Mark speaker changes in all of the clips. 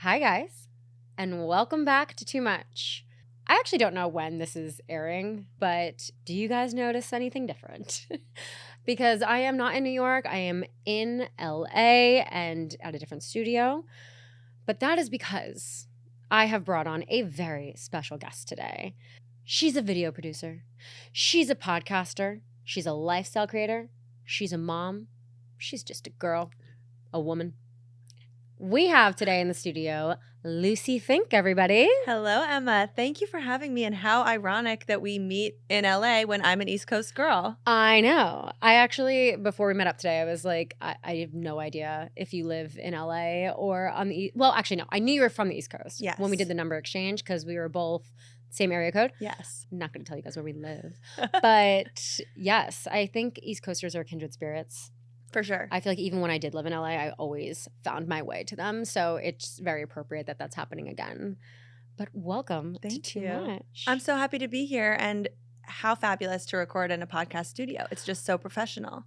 Speaker 1: Hi, guys, and welcome back to Too Much. I actually don't know when this is airing, but do you guys notice anything different? Because I am not in New York. I am in LA and at a different studio. But that is because I have brought on a very special guest today. She's a video producer. She's a podcaster. She's a lifestyle creator. She's a mom. She's just a girl, a woman. We have today in the studio Lucie Fink, everybody.
Speaker 2: Hello, Emma. Thank you for having me, and how ironic that we meet in LA when I'm an East Coast girl.
Speaker 1: I know. I actually, before we met up today, I was like, I have no idea if you live in LA or on the well, actually, no. I knew you were from the East Coast
Speaker 2: Yes.
Speaker 1: when we did the number exchange because we were both same area code.
Speaker 2: Yes.
Speaker 1: I'm not going to tell you guys where we live. But yes, I think East Coasters are kindred spirits.
Speaker 2: For sure.
Speaker 1: I feel like even when I did live in LA, I always found my way to them. So it's very appropriate that that's happening again. But welcome to Too Much.
Speaker 2: I'm so happy to be here, and how fabulous to record in a podcast studio. It's just so professional.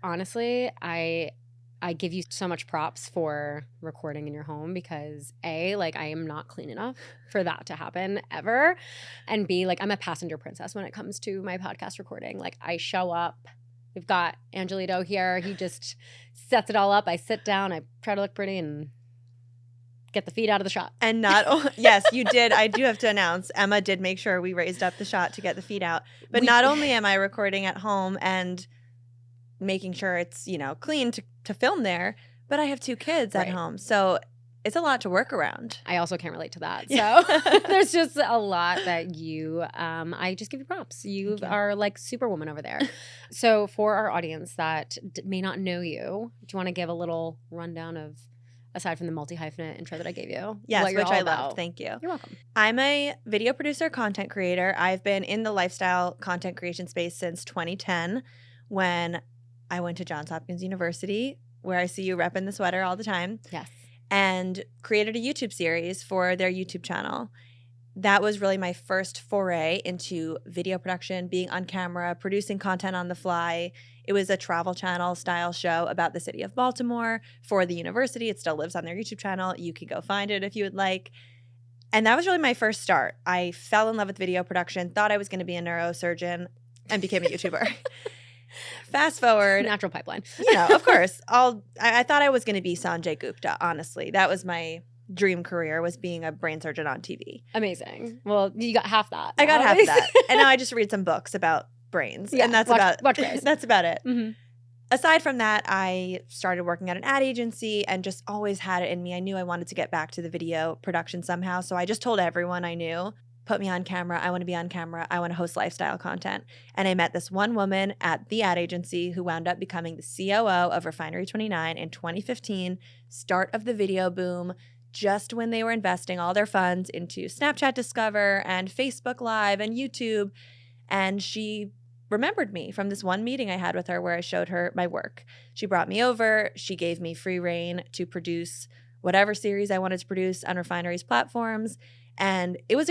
Speaker 1: Honestly, I give you so much props for recording in your home because A, like I am not clean enough for that to happen ever. And B, like I'm a passenger princess when it comes to my podcast recording. Like I show up. We've got Angelito here. He just sets it all up. I sit down. I try to look pretty and get the feet out of the shot.
Speaker 2: And yes, you did. I do have to announce, Emma did make sure we raised up the shot to get the feet out. But not only am I recording at home and making sure it's, clean to film there, but I have 2 kids at home. So it's a lot to work around.
Speaker 1: I also can't relate to that. So there's just a lot that I just give you props. You are like superwoman over there. So for our audience that may not know you, do you want to give a little rundown of, aside from the multi-hyphenate intro that I gave you?
Speaker 2: Yes, which I love. Thank you.
Speaker 1: You're welcome.
Speaker 2: I'm a video producer, content creator. I've been in the lifestyle content creation space since 2010 when I went to Johns Hopkins University, where I see you repping the sweater all the time.
Speaker 1: Yes.
Speaker 2: And created a YouTube series for their YouTube channel. That was really my first foray into video production, being on camera, producing content on the fly. It was a travel channel style show about the city of Baltimore for the university. It still lives on their YouTube channel. You can go find it if you would like. And that was really my first start. I fell in love with video production, thought I was going to be a neurosurgeon, and became a YouTuber. Fast forward.
Speaker 1: Natural pipeline.
Speaker 2: Of course. I thought I was going to be Sanjay Gupta, honestly. That was my dream career, was being a brain surgeon on TV.
Speaker 1: Amazing. Well, you got half that.
Speaker 2: I got half that. And now I just read some books about brains.
Speaker 1: Yeah,
Speaker 2: and that's that's about it.
Speaker 1: Mm-hmm.
Speaker 2: Aside from that, I started working at an ad agency and just always had it in me. I knew I wanted to get back to the video production somehow. So I just told everyone I knew, put me on camera. I want to be on camera. I want to host lifestyle content. And I met this one woman at the ad agency who wound up becoming the COO of Refinery 29 in 2015, start of the video boom, just when they were investing all their funds into Snapchat Discover and Facebook Live and YouTube. And she remembered me from this one meeting I had with her where I showed her my work. She brought me over. She gave me free reign to produce whatever series I wanted to produce on Refinery's platforms. And it was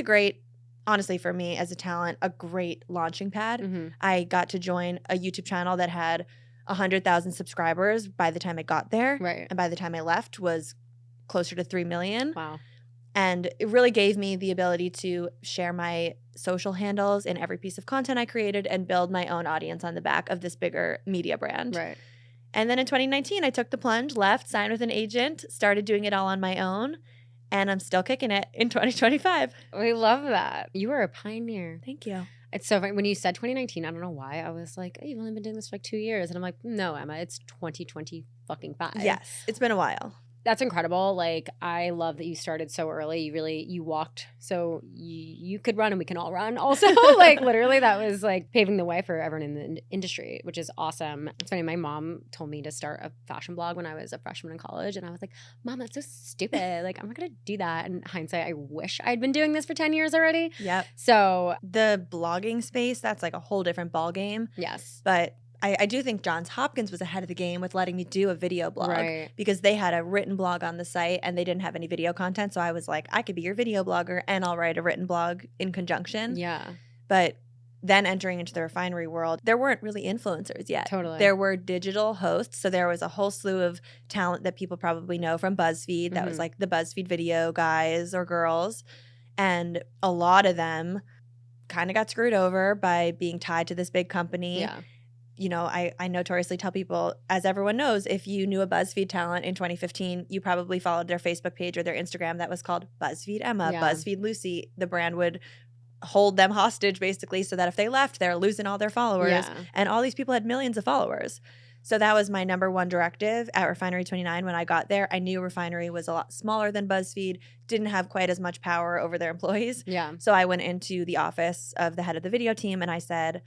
Speaker 2: honestly, for me as a talent, a great launching pad.
Speaker 1: Mm-hmm.
Speaker 2: I got to join a YouTube channel that had 100,000 subscribers by the time I got there.
Speaker 1: Right.
Speaker 2: And by the time I left was closer to 3 million.
Speaker 1: Wow.
Speaker 2: And it really gave me the ability to share my social handles in every piece of content I created and build my own audience on the back of this bigger media brand.
Speaker 1: Right.
Speaker 2: And then in 2019, I took the plunge, left, signed with an agent, started doing it all on my own. And I'm still kicking it in 2025.
Speaker 1: We love that. You are a pioneer.
Speaker 2: Thank you.
Speaker 1: It's so funny. When you said 2019, I don't know why. I was like, oh, you've only been doing this for like 2 years. And I'm like, no, Emma, it's 2020 fucking 5.
Speaker 2: Yes, it's been a while.
Speaker 1: That's incredible. Like, I love that you started so early. You walked so you could run and we can all run also. Like, literally, that was like paving the way for everyone in the industry, which is awesome. It's funny. My mom told me to start a fashion blog when I was a freshman in college. And I was like, Mom, that's so stupid. Like, I'm not going to do that. And in hindsight, I wish I'd been doing this for 10 years already.
Speaker 2: Yep.
Speaker 1: So
Speaker 2: the blogging space, that's like a whole different ball game.
Speaker 1: Yes.
Speaker 2: But I do think Johns Hopkins was ahead of the game with letting me do a video blog,
Speaker 1: right,
Speaker 2: because they had a written blog on the site and they didn't have any video content. So I was like, I could be your video blogger and I'll write a written blog in conjunction.
Speaker 1: Yeah.
Speaker 2: But then entering into the refinery world, there weren't really influencers yet.
Speaker 1: Totally.
Speaker 2: There were digital hosts. So there was a whole slew of talent that people probably know from BuzzFeed. That was like the BuzzFeed video guys or girls. And a lot of them kind of got screwed over by being tied to this big company.
Speaker 1: Yeah.
Speaker 2: You know, I notoriously tell people, as everyone knows, if you knew a BuzzFeed talent in 2015, you probably followed their Facebook page or their Instagram that was called BuzzFeed Emma, BuzzFeed Lucie. The brand would hold them hostage basically so that if they left, they're losing all their followers.
Speaker 1: Yeah.
Speaker 2: And all these people had millions of followers. So that was my number one directive at Refinery 29 when I got there. I knew Refinery was a lot smaller than BuzzFeed, didn't have quite as much power over their employees.
Speaker 1: Yeah.
Speaker 2: So I went into the office of the head of the video team and I said,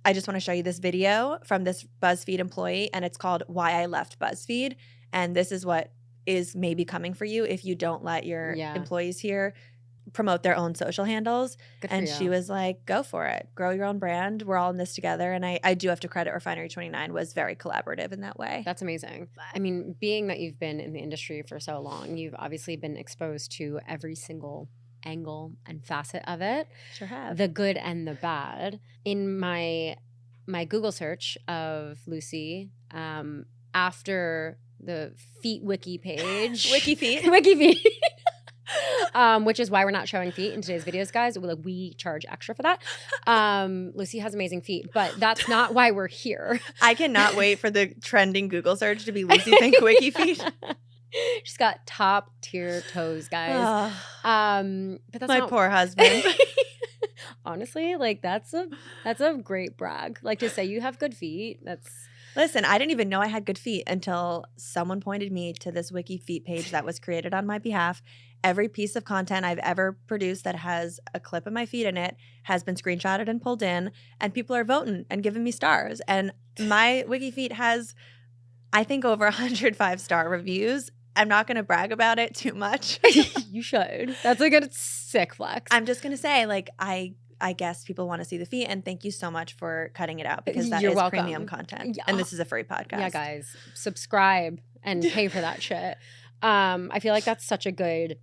Speaker 2: I just want to show you this video from this BuzzFeed employee, and it's called Why I Left BuzzFeed. And this is what is maybe coming for you if you don't let your employees here promote their own social handles.
Speaker 1: Good for
Speaker 2: and
Speaker 1: you.
Speaker 2: She was like, go for it. Grow your own brand. We're all in this together. And I do have to credit Refinery 29 was very collaborative in that way.
Speaker 1: That's amazing. I mean, being that you've been in the industry for so long, you've obviously been exposed to every single angle and facet of it.
Speaker 2: Sure have.
Speaker 1: The good and the bad. In my Google search of Lucie, after the feet wiki page.
Speaker 2: Wiki feet.
Speaker 1: Wiki feet. Which is why we're not showing feet in today's videos, guys. We charge extra for that. Lucie has amazing feet, but that's not why we're here.
Speaker 2: I cannot wait for the trending Google search to be Lucie Fink Wiki feet.
Speaker 1: She's got top tier toes, guys. But that's
Speaker 2: my poor husband.
Speaker 1: Honestly, like that's a great brag. Like to say you have good feet.
Speaker 2: Listen, I didn't even know I had good feet until someone pointed me to this Wiki Feet page that was created on my behalf. Every piece of content I've ever produced that has a clip of my feet in it has been screenshotted and pulled in, and people are voting and giving me stars. And my Wiki Feet has, I think, over 100 5-star reviews. I'm not going to brag about it too much.
Speaker 1: You should. That's a good sick flex.
Speaker 2: I'm just going to say, like, I guess people want to see the feet, and thank you so much for cutting it out because that
Speaker 1: You're
Speaker 2: is
Speaker 1: welcome.
Speaker 2: Premium content.
Speaker 1: Yeah.
Speaker 2: And this is a free podcast.
Speaker 1: Yeah, guys, subscribe and pay for that shit. I feel like that's such a good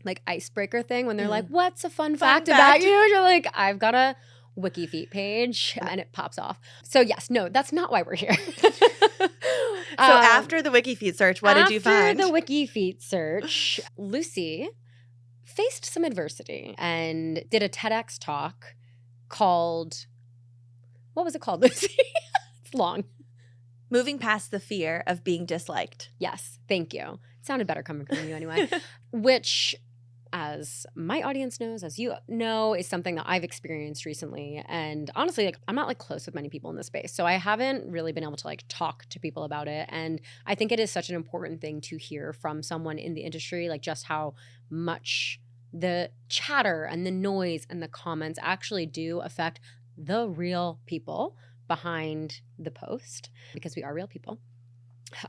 Speaker 1: like icebreaker thing when they're like, what's a fun fact about you? And you're like, I've got a Wiki Feet page and it pops off. So yes, no, that's not why we're here.
Speaker 2: So after the Wiki Feet search, what did you find?
Speaker 1: After the Wiki Feet search, Lucie faced some adversity and did a TEDx talk called, what was it called, Lucie? It's long.
Speaker 2: Moving past the fear of being disliked.
Speaker 1: Yes, thank you. It sounded better coming from you anyway. Which, as my audience knows, as you know, is something that I've experienced recently. And honestly, like I'm not like close with many people in this space. So I haven't really been able to like talk to people about it. And I think it is such an important thing to hear from someone in the industry, like just how much the chatter and the noise and the comments actually do affect the real people behind the post, because we are real people.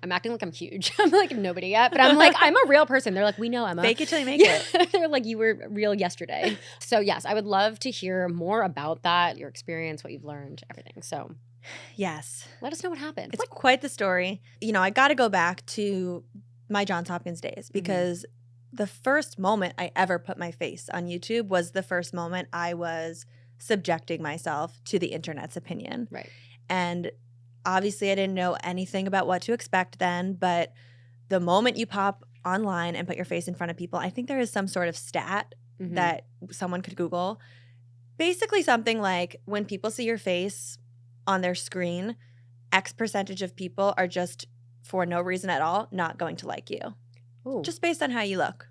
Speaker 1: I'm acting like I'm huge. I'm like nobody yet, but I'm like, I'm a real person. They're like, we know, Emma.
Speaker 2: Fake it till you make it.
Speaker 1: They're like, you were real yesterday. So yes, I would love to hear more about that, your experience, what you've learned, everything. So
Speaker 2: yes,
Speaker 1: let us know what happened.
Speaker 2: It's quite the story. You know, I got to go back to my Johns Hopkins days because the first moment I ever put my face on YouTube was the first moment I was subjecting myself to the internet's opinion.
Speaker 1: Right.
Speaker 2: And obviously I didn't know anything about what to expect then, but the moment you pop online and put your face in front of people, I think there is some sort of stat that someone could Google. Basically something like when people see your face on their screen, X percentage of people are just for no reason at all not going to like you.
Speaker 1: Ooh.
Speaker 2: Just based on how you look.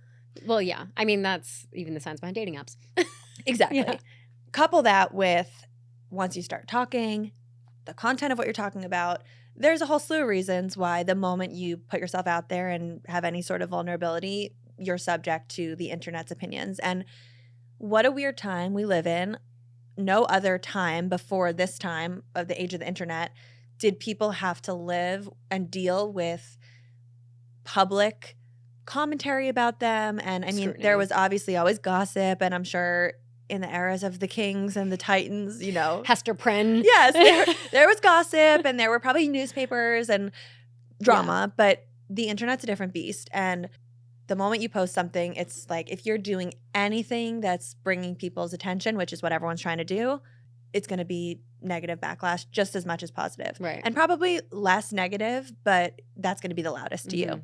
Speaker 1: Well, yeah. I mean, that's even the science behind dating apps.
Speaker 2: Exactly.
Speaker 1: Yeah.
Speaker 2: Couple that with once you start talking, the content of what you're talking about, there's a whole slew of reasons why the moment you put yourself out there and have any sort of vulnerability, you're subject to the internet's opinions. And what a weird time we live in. No other time before this time of the age of the internet did people have to live and deal with public commentary about them. And I mean, there was obviously always gossip, and I'm sure in the eras of the Kings and the Titans, you know.
Speaker 1: Hester Prynne.
Speaker 2: Yes, there was gossip, and there were probably newspapers and drama, but the internet's a different beast. And the moment you post something, it's like if you're doing anything that's bringing people's attention, which is what everyone's trying to do, it's going to be negative backlash just as much as positive.
Speaker 1: Right.
Speaker 2: And probably less negative, but that's going to be the loudest to
Speaker 1: Mm-hmm.
Speaker 2: you.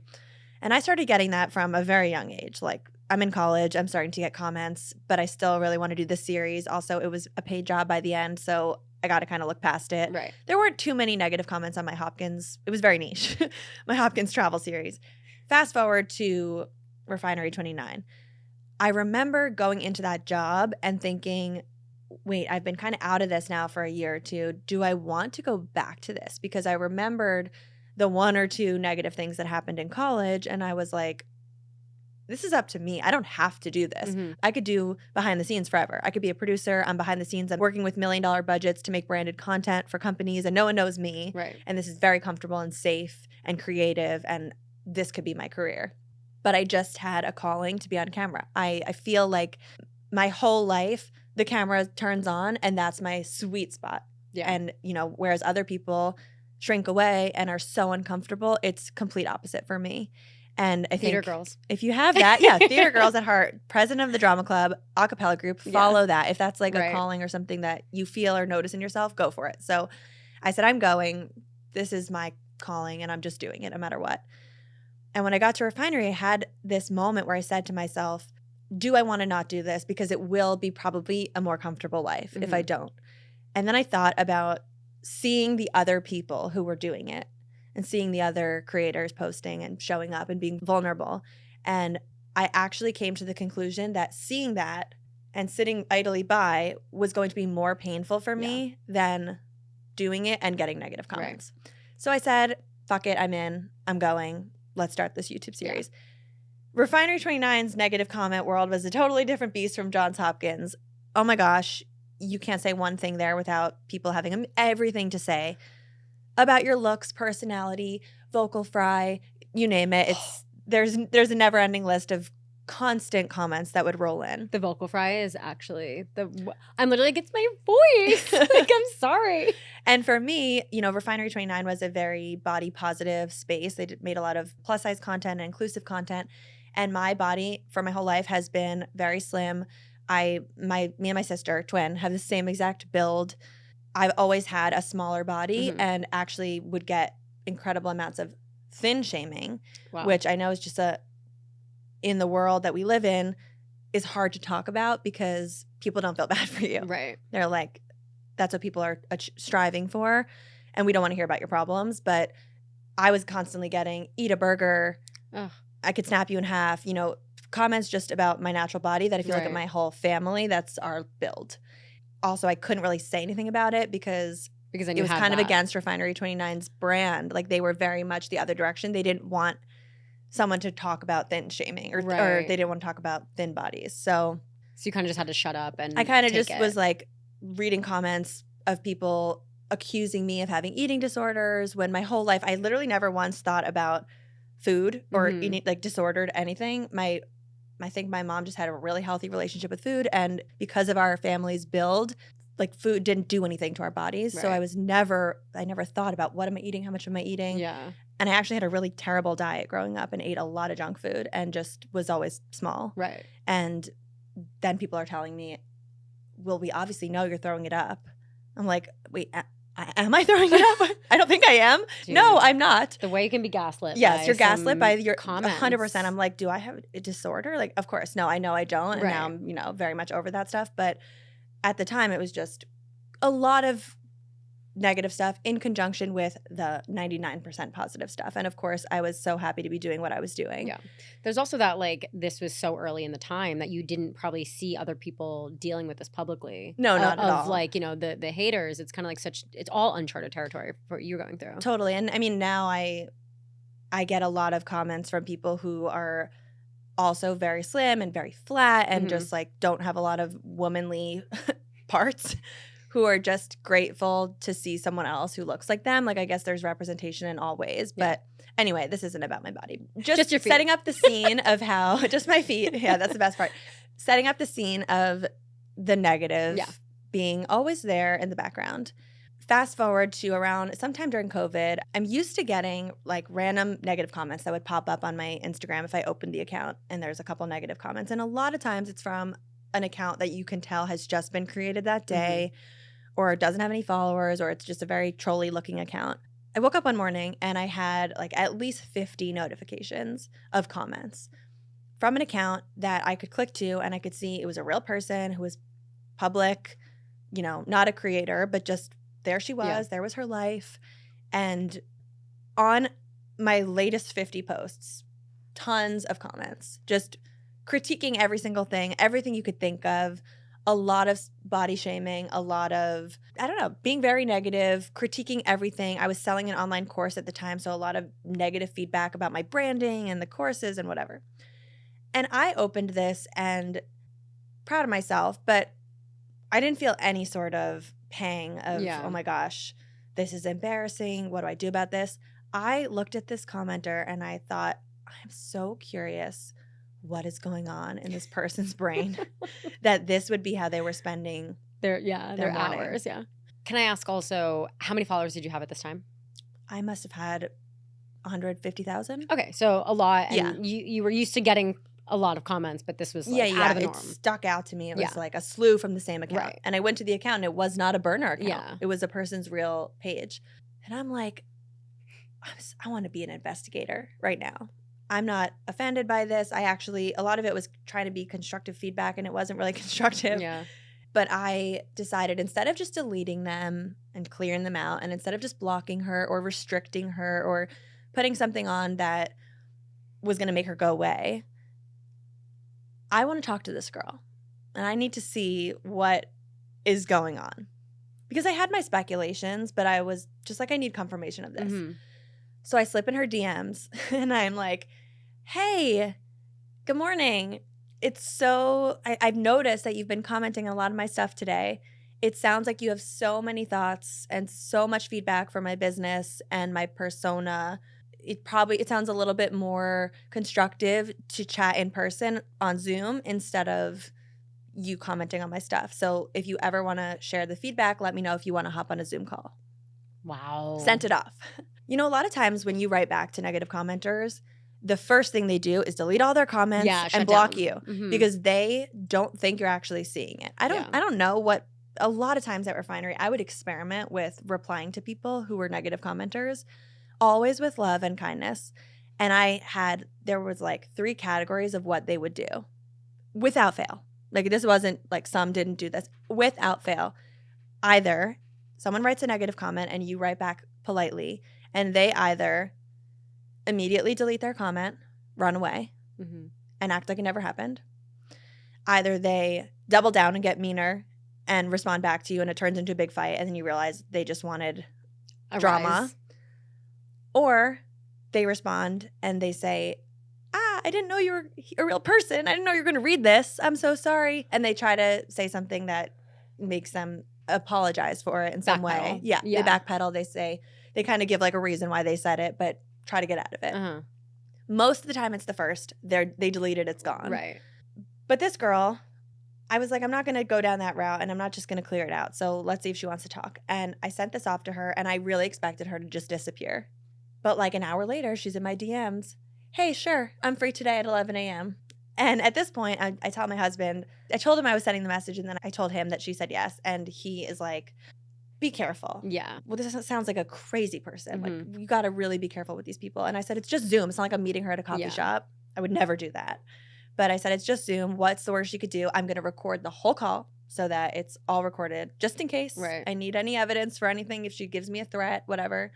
Speaker 2: And I started getting that from a very young age. Like, I'm in college, I'm starting to get comments, but I still really want to do this series. Also, it was a paid job by the end, so I got to kind of look past it.
Speaker 1: Right.
Speaker 2: There weren't too many negative comments on my Hopkins. It was very niche, my Hopkins travel series. Fast forward to Refinery 29. I remember going into that job and thinking, wait, I've been kind of out of this now for a year or two. Do I want to go back to this? Because I remembered the one or two negative things that happened in college, and I was like, this is up to me. I don't have to do this.
Speaker 1: Mm-hmm.
Speaker 2: I could do behind the scenes forever. I could be a producer. I'm behind the scenes. I'm working with $1 million budgets to make branded content for companies, and no one knows me.
Speaker 1: Right.
Speaker 2: And this is very comfortable and safe and creative, and this could be my career. But I just had a calling to be on camera. I feel like my whole life, the camera turns on, and that's my sweet spot.
Speaker 1: Yeah.
Speaker 2: And, whereas other people shrink away and are so uncomfortable, it's complete opposite for me. And I
Speaker 1: Theater
Speaker 2: think
Speaker 1: girls.
Speaker 2: if you have that, theater girls at heart, president of the drama club, a cappella group, follow that. If that's like
Speaker 1: Right.
Speaker 2: a calling or something that you feel or notice in yourself, go for it. So I said, I'm going. This is my calling, and I'm just doing it no matter what. And when I got to Refinery, I had this moment where I said to myself, do I want to not do this? Because it will be probably a more comfortable life if I don't. And then I thought about seeing the other people who were doing it and seeing the other creators posting and showing up and being vulnerable. And I actually came to the conclusion that seeing that and sitting idly by was going to be more painful for me than doing it and getting negative comments. Right. So I said, fuck it, I'm in, I'm going. Let's start this YouTube series. Yeah. Refinery 29's negative comment world was a totally different beast from Johns Hopkins. Oh my gosh, you can't say one thing there without people having everything to say about your looks, personality, vocal fry, you name it. It's there's a never-ending list of constant comments that would roll in.
Speaker 1: The vocal fry is actually I'm literally gets my voice. Like, I'm sorry.
Speaker 2: And for me, Refinery 29 was a very body positive space. They made a lot of plus size content and inclusive content. And my body for my whole life has been very slim. Me and my sister, twin, have the same exact build. I've always had a smaller body and actually would get incredible amounts of thin shaming, which I know is just in the world that we live in, is hard to talk about because people don't feel bad for you.
Speaker 1: Right.
Speaker 2: They're like, that's what people are striving for, and we don't want to hear about your problems. But I was constantly getting, eat a burger, I could snap you in half, comments just about my natural body that if you look at my whole family, that's our build. Also, I couldn't really say anything about it because
Speaker 1: then
Speaker 2: it was kind of against Refinery 29's brand. Like, they were very much the other direction. They didn't want someone to talk about thin shaming or they didn't want to talk about thin bodies. So
Speaker 1: you kind of just had to shut up and
Speaker 2: I kind of just was like reading comments of people accusing me of having eating disorders when my whole life I literally never once thought about food or like disordered anything. I think my mom just had a really healthy relationship with food, and because of our family's build, like, food didn't do anything to our bodies. Right. So I never thought about what am I eating, how much am I eating.
Speaker 1: Yeah.
Speaker 2: And I actually had a really terrible diet growing up and ate a lot of junk food and just was always small.
Speaker 1: Right.
Speaker 2: And then people are telling me, well, we obviously know you're throwing it up. I'm like, wait, am I throwing it up? I don't think I am. Dude, no, I'm not.
Speaker 1: The way you can be gaslit.
Speaker 2: Yes, you're gaslit by your
Speaker 1: comments.
Speaker 2: 100%. I'm like, do I have a disorder? Like, of course. No, I know I don't. And now I'm, very much over that stuff. But at the time, it was just a lot of negative stuff in conjunction with the 99% positive stuff. And of course, I was so happy to be doing what I was doing.
Speaker 1: Yeah. There's also that, like, this was so early in the time that you didn't probably see other people dealing with this publicly.
Speaker 2: No, not at all.
Speaker 1: Like, the haters, it's kind of like it's all uncharted territory for you going through.
Speaker 2: Totally. And I mean, now I get a lot of comments from people who are also very slim and very flat and just like don't have a lot of womanly parts, who are just grateful to see someone else who looks like them. Like, I guess there's representation in all ways. But anyway, this isn't about my body. Just your feet. Setting up the scene of how – just my feet. Yeah, that's the best part. Setting up the scene of the negative being always there in the background. Fast forward to around sometime during COVID, I'm used to getting like random negative comments that would pop up on my Instagram if I opened the account and there's a couple negative comments. And a lot of times it's from an account that you can tell has just been created that day. or doesn't have any followers, or it's just a very trolly looking account. I woke up one morning and I had like at least 50 notifications of comments from an account that I could click to, and I could see it was a real person who was public, you know, not a creator, but just there she was,
Speaker 1: Yeah.
Speaker 2: there was her life. And on my latest 50 posts, tons of comments, just critiquing every single thing, everything you could think of, a lot of body shaming, a lot of, I don't know, being very negative, critiquing everything. I was selling an online course at the time, so a lot of negative feedback about my branding and the courses and whatever. And I opened this and proud of myself, but I didn't feel any sort of pang of, oh my gosh, this is embarrassing. What do I do about this? I looked at this commenter and I thought, I'm so curious what is going on in this person's brain that this would be how they were spending
Speaker 1: their
Speaker 2: morning.
Speaker 1: hours. Yeah. Can I ask also, how many followers did you have at this time?
Speaker 2: I must have had 150,000.
Speaker 1: Okay, so a lot. And
Speaker 2: Yeah.
Speaker 1: you were used to getting a lot of comments, but this was like out of the norm.
Speaker 2: It stuck out to me. It was
Speaker 1: Yeah.
Speaker 2: like a slew from the same account.
Speaker 1: Right.
Speaker 2: And I went to the account and it was not a burner account.
Speaker 1: Yeah.
Speaker 2: It was a person's real page. And I'm like, I want to be an investigator right now. I'm not offended by this. A lot of it was trying to be constructive feedback and it wasn't really constructive.
Speaker 1: Yeah.
Speaker 2: But I decided instead of just deleting them and clearing them out, and instead of just blocking her or restricting her or putting something on that was going to make her go away, I want to talk to this girl and I need to see what is going on. Because I had my speculations, but I was just like, I need confirmation of this.
Speaker 1: Mm-hmm.
Speaker 2: So I slip in her DMs and I'm like, hey, good morning. I've noticed that you've been commenting on a lot of my stuff today. It sounds like you have so many thoughts and so much feedback for my business and my persona. It sounds a little bit more constructive to chat in person on Zoom instead of you commenting on my stuff. So if you ever want to share the feedback, let me know if you want to hop on a Zoom call.
Speaker 1: Wow.
Speaker 2: Sent it off. You know, a lot of times when you write back to negative commenters, the first thing they do is delete all their comments and block
Speaker 1: down.
Speaker 2: you
Speaker 1: Mm-hmm.
Speaker 2: because they don't think you're actually seeing it. I don't know what. A lot of times at Refinery, I would experiment with replying to people who were negative commenters, always with love and kindness. And there was like 3 categories of what they would do without fail. Like, this wasn't like some didn't do this. Without fail, either someone writes a negative comment and you write back politely, and they either immediately delete their comment, run away,
Speaker 1: Mm-hmm.
Speaker 2: and act like it never happened. Either they double down and get meaner and respond back to you, and it turns into a big fight, and then you realize they just wanted drama. Or they respond and they say, I didn't know you were a real person. I didn't know you were going to read this. I'm so sorry. And they try to say something that makes them apologize for it in some way. Yeah. They backpedal. They kind of give like a reason why they said it, but try to get out of it.
Speaker 1: Uh-huh.
Speaker 2: Most of the time it's the first. They delete it. It's gone.
Speaker 1: Right.
Speaker 2: But this girl, I was like, I'm not going to go down that route and I'm not just going to clear it out. So let's see if she wants to talk. And I sent this off to her and I really expected her to just disappear. But like an hour later, she's in my DMs. Hey, sure, I'm free today at 11 a.m. And at this point, I tell my husband, I told him I was sending the message, and then I told him that she said yes. And he is like, be careful.
Speaker 1: Yeah.
Speaker 2: Well, this sounds like a crazy person.
Speaker 1: Mm-hmm.
Speaker 2: Like, you got to really be careful with these people. And I said, it's just Zoom. It's not like I'm meeting her at a coffee shop. I would never do that. But I said, it's just Zoom. What's the worst you could do? I'm going to record the whole call so that it's all recorded just in case I need any evidence for anything, if she gives me a threat, whatever.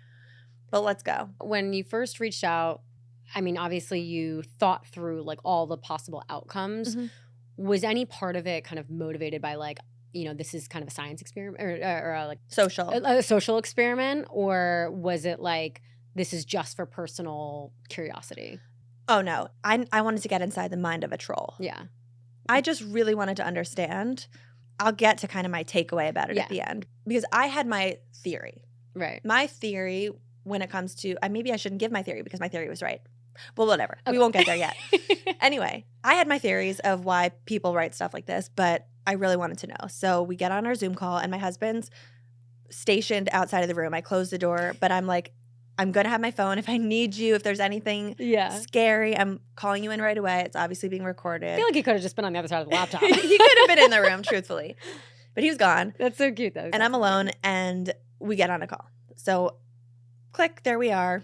Speaker 2: But let's go.
Speaker 1: When you first reached out, I mean, obviously you thought through like all the possible outcomes.
Speaker 2: Mm-hmm.
Speaker 1: Was any part of it kind of motivated by like, you know, this is kind of a science experiment or like a social experiment? Or was it like, this is just for personal curiosity?
Speaker 2: Oh, no. I wanted to get inside the mind of a troll.
Speaker 1: Yeah.
Speaker 2: I just really wanted to understand. I'll get to kind of my takeaway about it at the end. Because I had my theory.
Speaker 1: Right.
Speaker 2: My theory when it comes to, maybe I shouldn't give my theory because my theory was right. Well, whatever. Okay. We won't get there yet. Anyway, I had my theories of why people write stuff like this, but I really wanted to know. So we get on our Zoom call and my husband's stationed outside of the room. I close the door, but I'm like, I'm going to have my phone. If I need you, if there's anything scary, I'm calling you in right away. It's obviously being recorded.
Speaker 1: I feel like he could have just been on the other side of the laptop.
Speaker 2: He could have been in the room, truthfully. But he was gone.
Speaker 1: That's so cute, though.
Speaker 2: And I'm alone, and we get on a call. So click, there we are.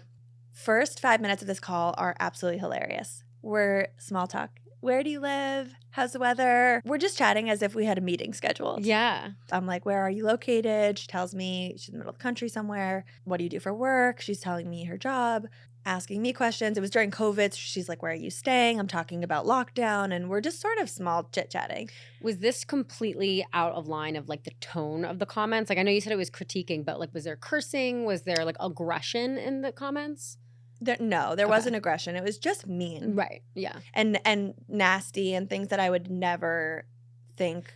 Speaker 2: First 5 minutes of this call are absolutely hilarious. We're small talk. Where do you live? How's the weather? We're just chatting as if we had a meeting scheduled.
Speaker 1: Yeah.
Speaker 2: I'm like, where are you located? She tells me she's in the middle of the country somewhere. What do you do for work? She's telling me her job, asking me questions. It was during COVID. So she's like, where are you staying? I'm talking about lockdown. And we're just sort of small chit-chatting.
Speaker 1: Was this completely out of line of like the tone of the comments? Like I know you said it was critiquing, but like was there cursing? Was there like aggression in the comments?
Speaker 2: There wasn't aggression. It was just mean.
Speaker 1: Right. Yeah.
Speaker 2: And nasty and things that I would never think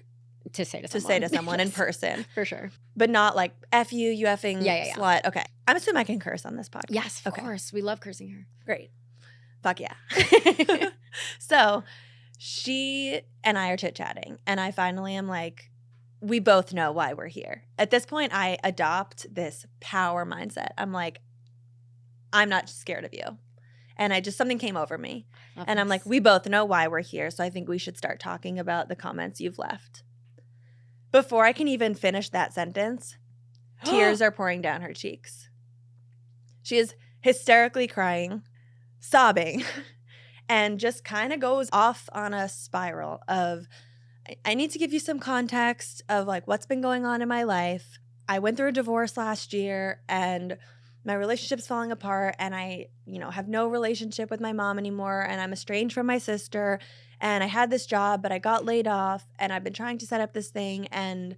Speaker 1: To say to
Speaker 2: someone in person.
Speaker 1: For sure.
Speaker 2: But not like F you, you effing slut. Okay. I'm assuming I can curse on this podcast.
Speaker 1: Yes, of course. We love cursing here.
Speaker 2: Great. Fuck yeah. So she and I are chit-chatting. And I finally am like, we both know why we're here. At this point, I adopt this power mindset. I'm like, I'm not scared of you. And something came over me. And I'm like, we both know why we're here. So I think we should start talking about the comments you've left. Before I can even finish that sentence, tears are pouring down her cheeks. She is hysterically crying, sobbing, and just kind of goes off on a spiral of, I need to give you some context of like what's been going on in my life. I went through a divorce last year and my relationship's falling apart, and I, have no relationship with my mom anymore, and I'm estranged from my sister, and I had this job, but I got laid off, and I've been trying to set up this thing, and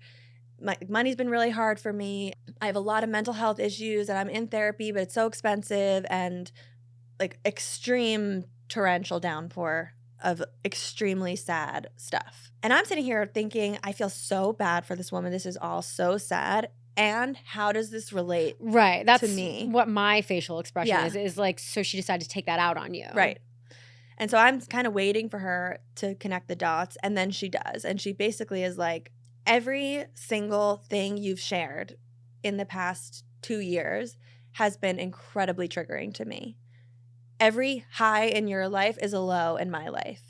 Speaker 2: my money's been really hard for me. I have a lot of mental health issues, and I'm in therapy, but it's so expensive, and like extreme torrential downpour of extremely sad stuff. And I'm sitting here thinking, I feel so bad for this woman. This is all so sad. And how does this relate
Speaker 1: that's
Speaker 2: to me?
Speaker 1: What my facial expression is like, so she decided to take that out on you.
Speaker 2: Right. And so I'm kind of waiting for her to connect the dots, and then she does. And she basically is like, every single thing you've shared in the past 2 years has been incredibly triggering to me. Every high in your life is a low in my life.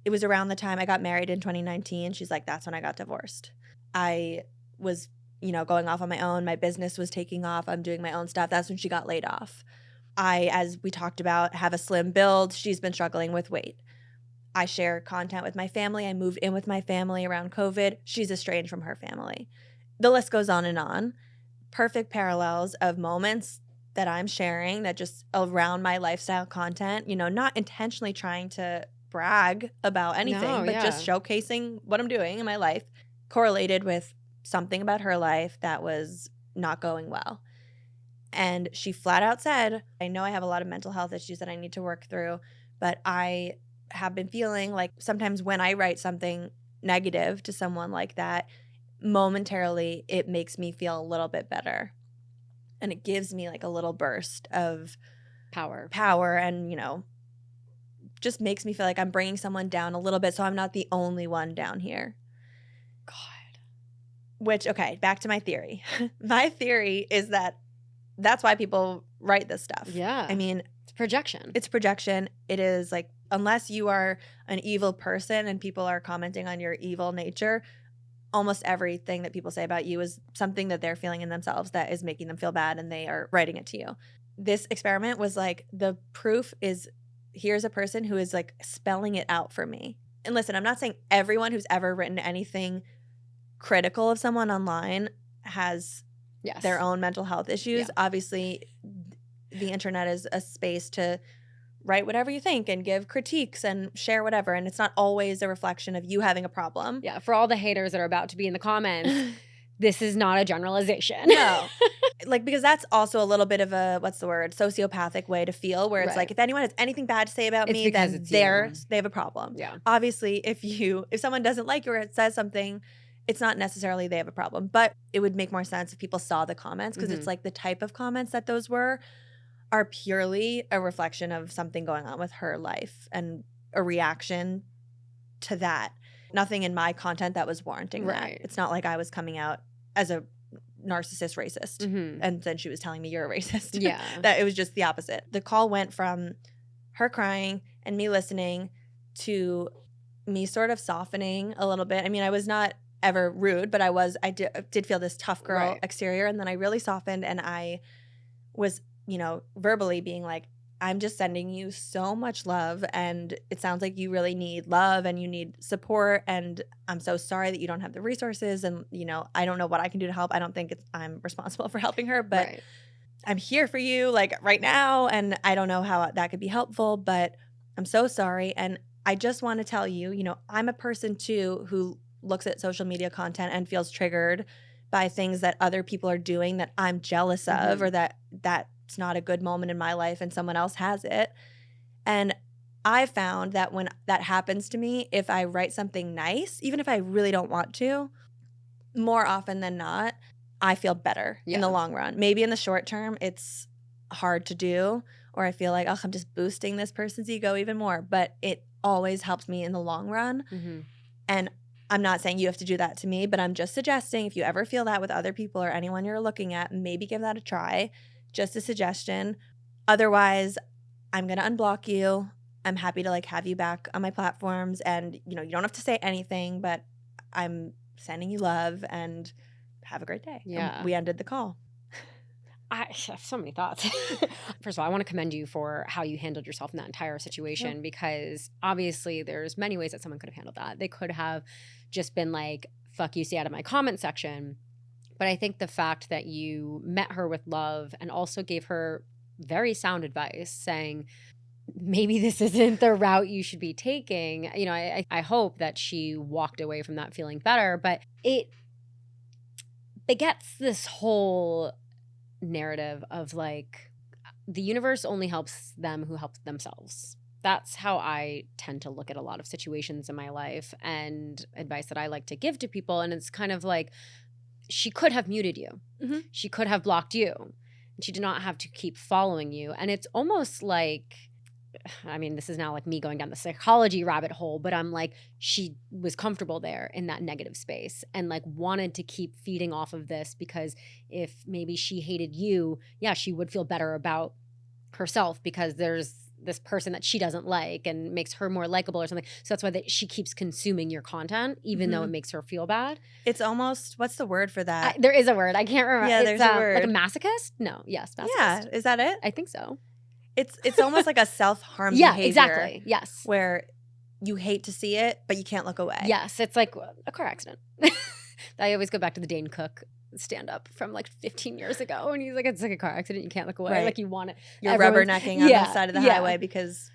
Speaker 2: It was around the time I got married in 2019. She's like, that's when I got divorced. I was going off on my own. My business was taking off. I'm doing my own stuff. That's when she got laid off. I, as we talked about, have a slim build. She's been struggling with weight. I share content with my family. I moved in with my family around COVID. She's estranged from her family. The list goes on and on. Perfect parallels of moments that I'm sharing that just around my lifestyle content, not intentionally trying to brag about anything, but just showcasing what I'm doing in my life, correlated with something about her life that was not going well. And she flat out said, I know I have a lot of mental health issues that I need to work through, but I have been feeling like sometimes when I write something negative to someone like that, momentarily it makes me feel a little bit better. And it gives me like a little burst of power and, just makes me feel like I'm bringing someone down a little bit so I'm not the only one down here.
Speaker 1: God.
Speaker 2: Which, okay, back to my theory. My theory is that that's why people write this stuff.
Speaker 1: Yeah.
Speaker 2: I mean,
Speaker 1: it's projection.
Speaker 2: It's projection. It is like, unless you are an evil person and people are commenting on your evil nature, almost everything that people say about you is something that they're feeling in themselves that is making them feel bad, and they are writing it to you. This experiment was like, the proof is, here's a person who is like spelling it out for me. And listen, I'm not saying everyone who's ever written anything critical of someone online has their own mental health issues. Yeah. Obviously, the internet is a space to write whatever you think and give critiques and share whatever. And it's not always a reflection of you having a problem.
Speaker 1: Yeah. For all the haters that are about to be in the comments, this is not a generalization.
Speaker 2: No. Because that's also a little bit of a, sociopathic way to feel, where it's like, if anyone has anything bad to say about me, then they have a problem.
Speaker 1: Yeah.
Speaker 2: Obviously, if someone doesn't like you or it says something, it's not necessarily they have a problem. But it would make more sense if people saw the comments, because it's like the type of comments that those are purely a reflection of something going on with her life and a reaction to that. Nothing in my content that was warranting that. It's not like I was coming out as a narcissist racist and then she was telling me you're a racist.
Speaker 1: Yeah.
Speaker 2: That it was just the opposite. The call went from her crying and me listening to me sort of softening a little bit. I mean, I was not ever rude, but I did feel this tough girl
Speaker 1: Right.
Speaker 2: exterior. And then I really softened, and I was, verbally being like, I'm just sending you so much love, and it sounds like you really need love and you need support, and I'm so sorry that you don't have the resources, and I don't know what I can do to help. I don't think I'm responsible for helping her, but
Speaker 1: Right.
Speaker 2: I'm here for you like right now, and I don't know how that could be helpful, but I'm so sorry. And I just want to tell you, I'm a person too who looks at social media content and feels triggered by things that other people are doing that I'm jealous of, or that's not a good moment in my life and someone else has it. And I found that when that happens to me, if I write something nice, even if I really don't want to, more often than not, I feel better in the long run. Maybe in the short term, it's hard to do, or I feel like, oh, I'm just boosting this person's ego even more. But it always helps me in the long run.
Speaker 1: Mm-hmm.
Speaker 2: And I'm not saying you have to do that to me, but I'm just suggesting if you ever feel that with other people or anyone you're looking at, maybe give that a try. Just a suggestion. Otherwise, I'm going to unblock you. I'm happy to have you back on my platforms, and you don't have to say anything, but I'm sending you love, and have a great day.
Speaker 1: Yeah.
Speaker 2: And we ended the call.
Speaker 1: I have so many thoughts. First of all, I want to commend you for how you handled yourself in that entire situation, because obviously there's many ways that someone could have handled that. They could have just been like, fuck you, stay out of my comment section. But I think the fact that you met her with love and also gave her very sound advice saying, maybe this isn't the route you should be taking. I hope that she walked away from that feeling better, but it begets this whole narrative of like, the universe only helps them who help themselves. That's how I tend to look at a lot of situations in my life and advice that I like to give to people. And it's kind of like, she could have muted you.
Speaker 2: Mm-hmm.
Speaker 1: She could have blocked you. She did not have to keep following you. And it's almost like, I mean, this is now like me going down the psychology rabbit hole, but I'm like, she was comfortable there in that negative space and like wanted to keep feeding off of this, because if maybe she hated you, yeah, she would feel better about herself because there's this person that she doesn't like and makes her more likable or something. So that's why she keeps consuming your content, even though it makes her feel bad.
Speaker 2: It's almost, what's the word for that?
Speaker 1: There is a word. I can't remember.
Speaker 2: Yeah, there's a word.
Speaker 1: Like a masochist? No. Yes. Masochist.
Speaker 2: Yeah. Is that it?
Speaker 1: I think so.
Speaker 2: It's almost like a self-harm
Speaker 1: Yeah,
Speaker 2: behavior.
Speaker 1: exactly. Yes.
Speaker 2: Where you hate to see it, but you can't look away.
Speaker 1: Yes. It's like a car accident. I always go back to the Dane Cook stand-up from like 15 years ago. And he's like, it's like a car accident. You can't look away.
Speaker 2: Right.
Speaker 1: Like you want it.
Speaker 2: You're rubbernecking on the side of the highway because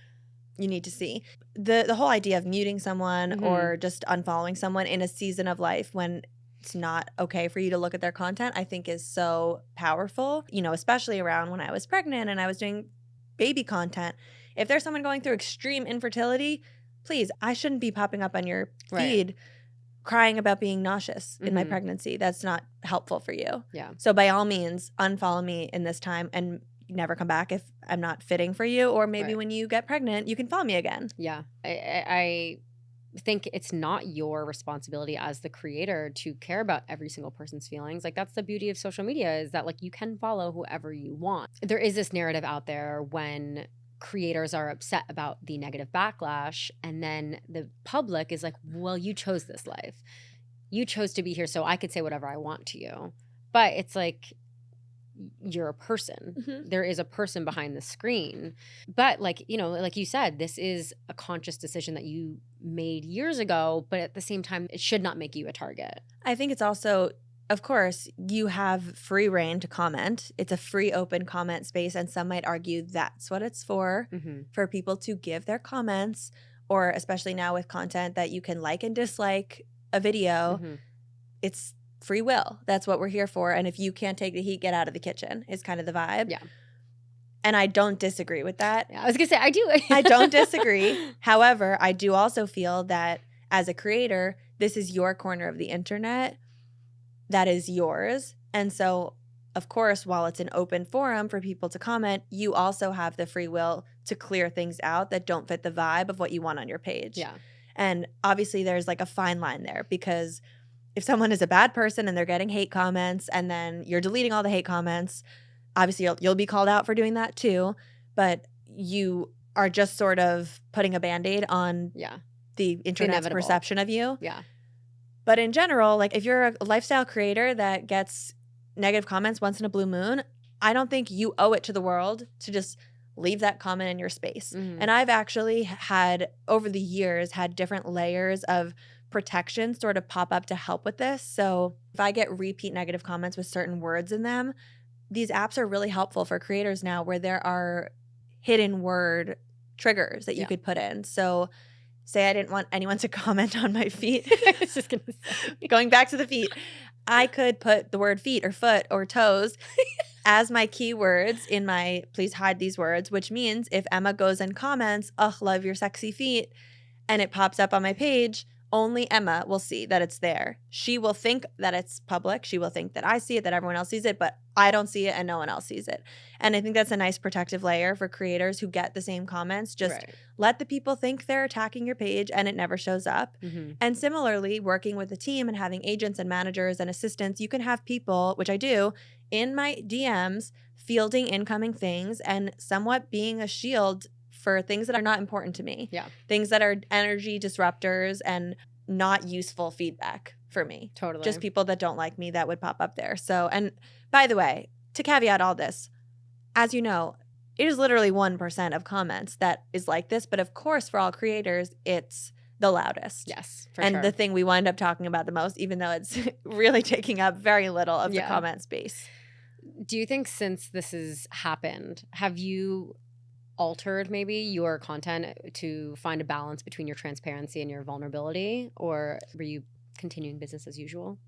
Speaker 2: you need to see. The whole idea of muting someone or just unfollowing someone in a season of life when it's not okay for you to look at their content, I think is so powerful, especially around when I was pregnant and I was doing baby content. If there's someone going through extreme infertility, please, I shouldn't be popping up on your feed crying about being nauseous in my pregnancy. That's not helpful for you.
Speaker 1: Yeah.
Speaker 2: So by all means, unfollow me in this time and never come back if I'm not fitting for you. Or maybe when you get pregnant, you can follow me again.
Speaker 1: Yeah. I think it's not your responsibility as the creator to care about every single person's feelings. Like that's the beauty of social media, is that like you can follow whoever you want. There is this narrative out there when creators are upset about the negative backlash, and then the public is like, well, you chose this life. You chose to be here, so I could say whatever I want to you. But it's like, you're a person. There is a person behind the screen. But like, like you said, this is a conscious decision that you made years ago, but at the same time, it should not make you a target.
Speaker 2: I think it's also, of course, you have free reign to comment. It's a free, open comment space, and some might argue that's what it's for people to give their comments, or especially now with content that you can like and dislike a video. It's free will. That's what we're here for. And if you can't take the heat, get out of the kitchen is kind of the vibe.
Speaker 1: Yeah.
Speaker 2: And I don't disagree with that.
Speaker 1: Yeah, I was going to say, I do.
Speaker 2: I don't disagree. However, I do also feel that as a creator, this is your corner of the internet. That is yours. And so, of course, while it's an open forum for people to comment, you also have the free will to clear things out that don't fit the vibe of what you want on your page.
Speaker 1: Yeah.
Speaker 2: And obviously there's like a fine line there, because if someone is a bad person and they're getting hate comments and then you're deleting all the hate comments, obviously you'll be called out for doing that too. But you are just sort of putting a Band-Aid on the internet's perception of you.
Speaker 1: Yeah.
Speaker 2: But in general, like if you're a lifestyle creator that gets negative comments once in a blue moon, I don't think you owe it to the world to just leave that comment in your space. And I've actually had, over the years, had different layers of protection sort of pop up to help with this. So if I get repeat negative comments with certain words in them, these apps are really helpful for creators now where there are hidden word triggers that you could put in. So say I didn't want anyone to comment on my feet.
Speaker 1: I was just going to say.
Speaker 2: Going back to the feet, I could put the word feet or foot or toes as my keywords in my please hide these words, which means if Emma goes and comments, "Ugh, love your sexy feet," and it pops up on my page, only Emma will see that it's there. She will think that it's public. She will think that I see it, that everyone else sees it, but I don't see it and no one else sees it. And I think that's a nice protective layer for creators who get the same comments. Just let the people think they're attacking your page and it never shows up. And similarly, working with a team and having agents and managers and assistants, you can have people, which I do, in my DMs fielding incoming things and somewhat being a shield for things that are not important to me. Things that are energy disruptors and not useful feedback for me.
Speaker 1: Totally.
Speaker 2: Just people that don't like me that would pop up there. So, and by the way, to caveat all this, as you know, it is literally 1% of comments that is like this. But of course, for all creators, it's the loudest.
Speaker 1: Yes, for
Speaker 2: and
Speaker 1: sure.
Speaker 2: the thing we wind up talking about the most, even though it's really taking up very little of the comment space.
Speaker 1: Do you think since this has happened, have you altered maybe your content to find a balance between your transparency and your vulnerability, or were you continuing business as usual?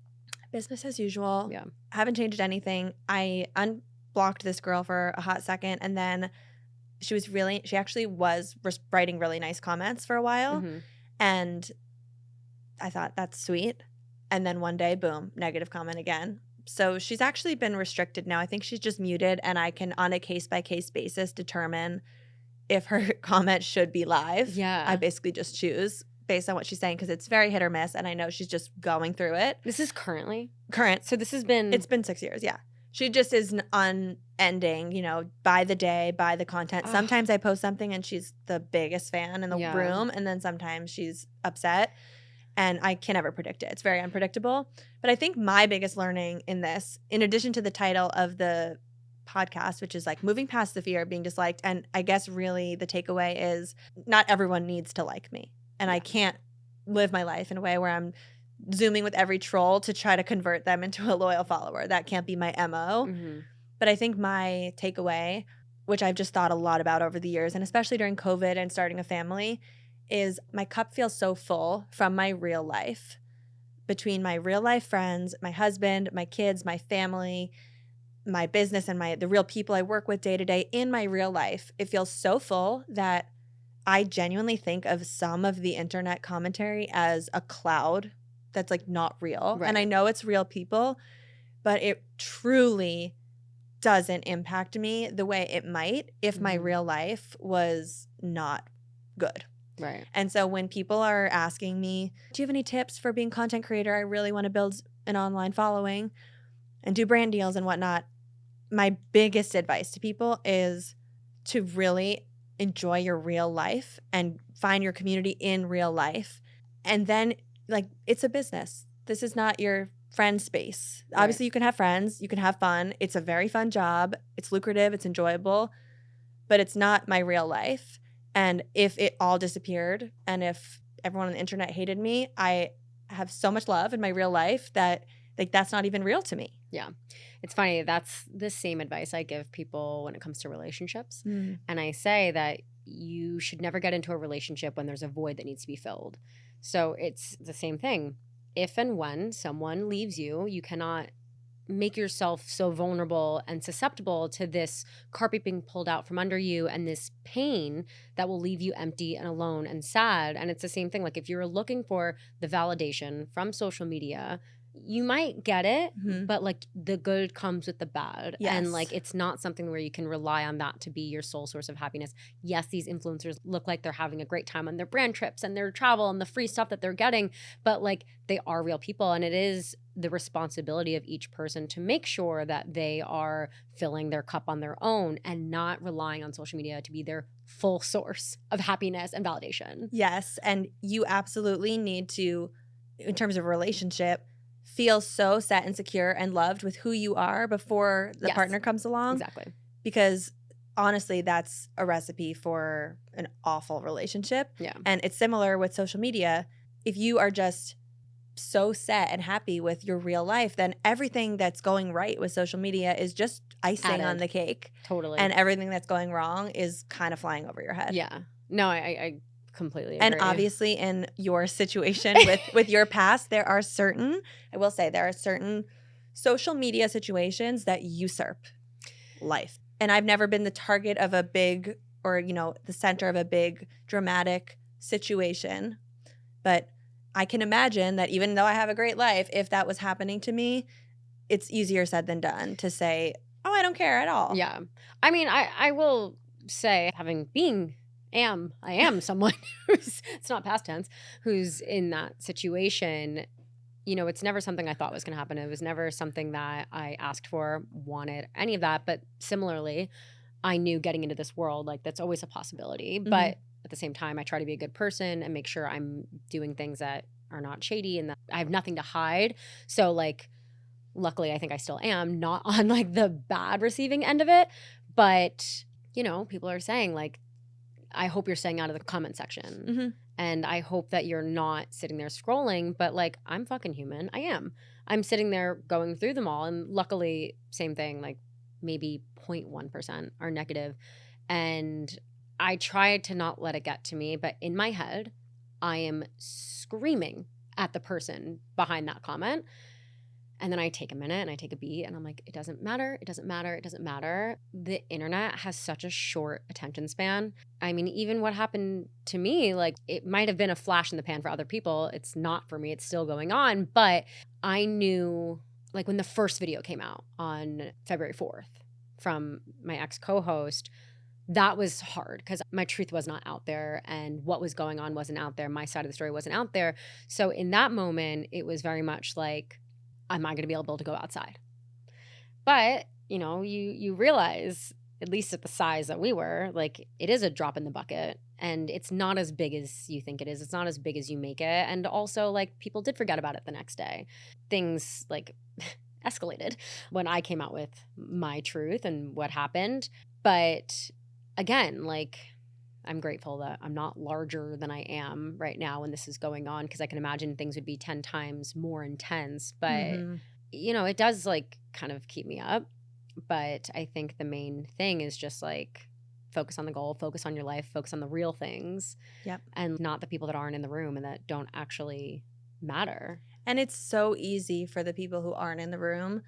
Speaker 2: Business as usual.
Speaker 1: Yeah.
Speaker 2: I haven't changed anything. I unblocked this girl for a hot second, and then she actually was writing really nice comments for a while, and I thought that's sweet. And then one day, boom, negative comment again. So she's actually been restricted now. I think she's just muted, and I can, on a case-by-case basis, determine if her comment should be live. I basically just choose based on what she's saying because it's very hit or miss, and I know she's just going through it.
Speaker 1: This is current.
Speaker 2: So this has been... It's been 6 years, yeah. She just is unending, you know, by the day, by the content. Sometimes I post something and she's the biggest fan in the room, and then sometimes she's upset. And I can never predict it. It's very unpredictable. But I think my biggest learning in this, in addition to the title of the podcast, which is like moving past the fear of being disliked, and I guess really the takeaway is not everyone needs to like me. And I can't live my life in a way where I'm zooming with every troll to try to convert them into a loyal follower. That can't be my MO. But I think my takeaway, which I've just thought a lot about over the years, and especially during COVID and starting a family, is my cup feels so full from my real life, between my real life friends, my husband, my kids, my family, my business, and the real people I work with day to day in my real life. It feels so full that I genuinely think of some of the internet commentary as a cloud that's like not real. And I know it's real people, but it truly doesn't impact me the way it might if my real life was not good. And so when people are asking me, do you have any tips for being a content creator? I really want to build an online following and do brand deals and whatnot. My biggest advice to people is to really enjoy your real life and find your community in real life. And then, like, it's a business. This is not your friend space. Obviously, you can have friends. You can have fun. It's a very fun job. It's lucrative. It's enjoyable. But it's not my real life. And if it all disappeared and if everyone on the internet hated me, I have so much love in my real life that, like, that's not even real to me.
Speaker 1: Yeah. It's funny. That's the same advice I give people when it comes to relationships. And I say that you should never get into a relationship when there's a void that needs to be filled. So it's the same thing. If and when someone leaves you, you cannot make yourself so vulnerable and susceptible to this carpet being pulled out from under you and this pain that will leave you empty and alone and sad. And it's the same thing. Like, if you're looking for the validation from social media, you might get it, but like the good comes with the bad. And like, it's not something where you can rely on that to be your sole source of happiness. Yes, these influencers look like they're having a great time on their brand trips and their travel and the free stuff that they're getting, but like, they are real people. And it is the responsibility of each person to make sure that they are filling their cup on their own and not relying on social media to be their full source of happiness and validation.
Speaker 2: Yes. And you absolutely need to in terms of relationship, feel so set and secure and loved with who you are before the
Speaker 1: Yes.
Speaker 2: partner comes along.
Speaker 1: Exactly.
Speaker 2: Because honestly, that's a recipe for an awful relationship.
Speaker 1: Yeah.
Speaker 2: And it's similar with social media. If you are just so set and happy with your real life, then everything that's going right with social media is just icing on
Speaker 1: Added.
Speaker 2: the cake.
Speaker 1: Totally.
Speaker 2: And everything that's going wrong is kind of flying over your head.
Speaker 1: Yeah. No, I completely agree.
Speaker 2: And obviously in your situation with your past, I will say there are certain social media situations that usurp life. And I've never been the target of a big or, the center of a big dramatic situation. But I can imagine that even though I have a great life, if that was happening to me, it's easier said than done to say, oh, I don't care at all.
Speaker 1: Yeah. I mean, I will say, I am someone who's, it's not past tense, who's in that situation. It's never something I thought was going to happen. It was never something that I asked for, wanted, any of that. But similarly, I knew getting into this world, like, that's always a possibility.
Speaker 2: Mhm.
Speaker 1: But at the same time, I try to be a good person and make sure I'm doing things that are not shady and that I have nothing to hide. So, like, luckily, I think I still am not on, like, the bad receiving end of it. But, people are saying, like, I hope you're staying out of the comment section.
Speaker 2: Mm-hmm.
Speaker 1: And I hope that you're not sitting there scrolling, but, like, I'm fucking human. I am. I'm sitting there going through them all. And luckily, same thing, like maybe 0.1% are negative. And I try to not let it get to me, but in my head, I am screaming at the person behind that comment. And then I take a minute and I take a beat and I'm like, it doesn't matter. It doesn't matter. It doesn't matter. The internet has such a short attention span. I mean, even what happened to me, like, it might have been a flash in the pan for other people. It's not for me. It's still going on. But I knew, like, when the first video came out on February 4th from my ex-co-host, that was hard because my truth was not out there and what was going on wasn't out there. My side of the story wasn't out there. So in that moment, it was very much like, am I going to be able to go outside? But, you realize, at least at the size that we were, like, it is a drop in the bucket and it's not as big as you think it is. It's not as big as you make it. And also, like, people did forget about it the next day. Things, like, escalated when I came out with my truth and what happened. But again, like, I'm grateful that I'm not larger than I am right now when this is going on, because I can imagine things would be 10 times more intense. But, it does, like, kind of keep me up. But I think the main thing is just, like, focus on the goal, focus on your life, focus on the real things.
Speaker 2: Yep.
Speaker 1: And not the people that aren't in the room and that don't actually matter.
Speaker 2: And it's so easy for the people who aren't in the room,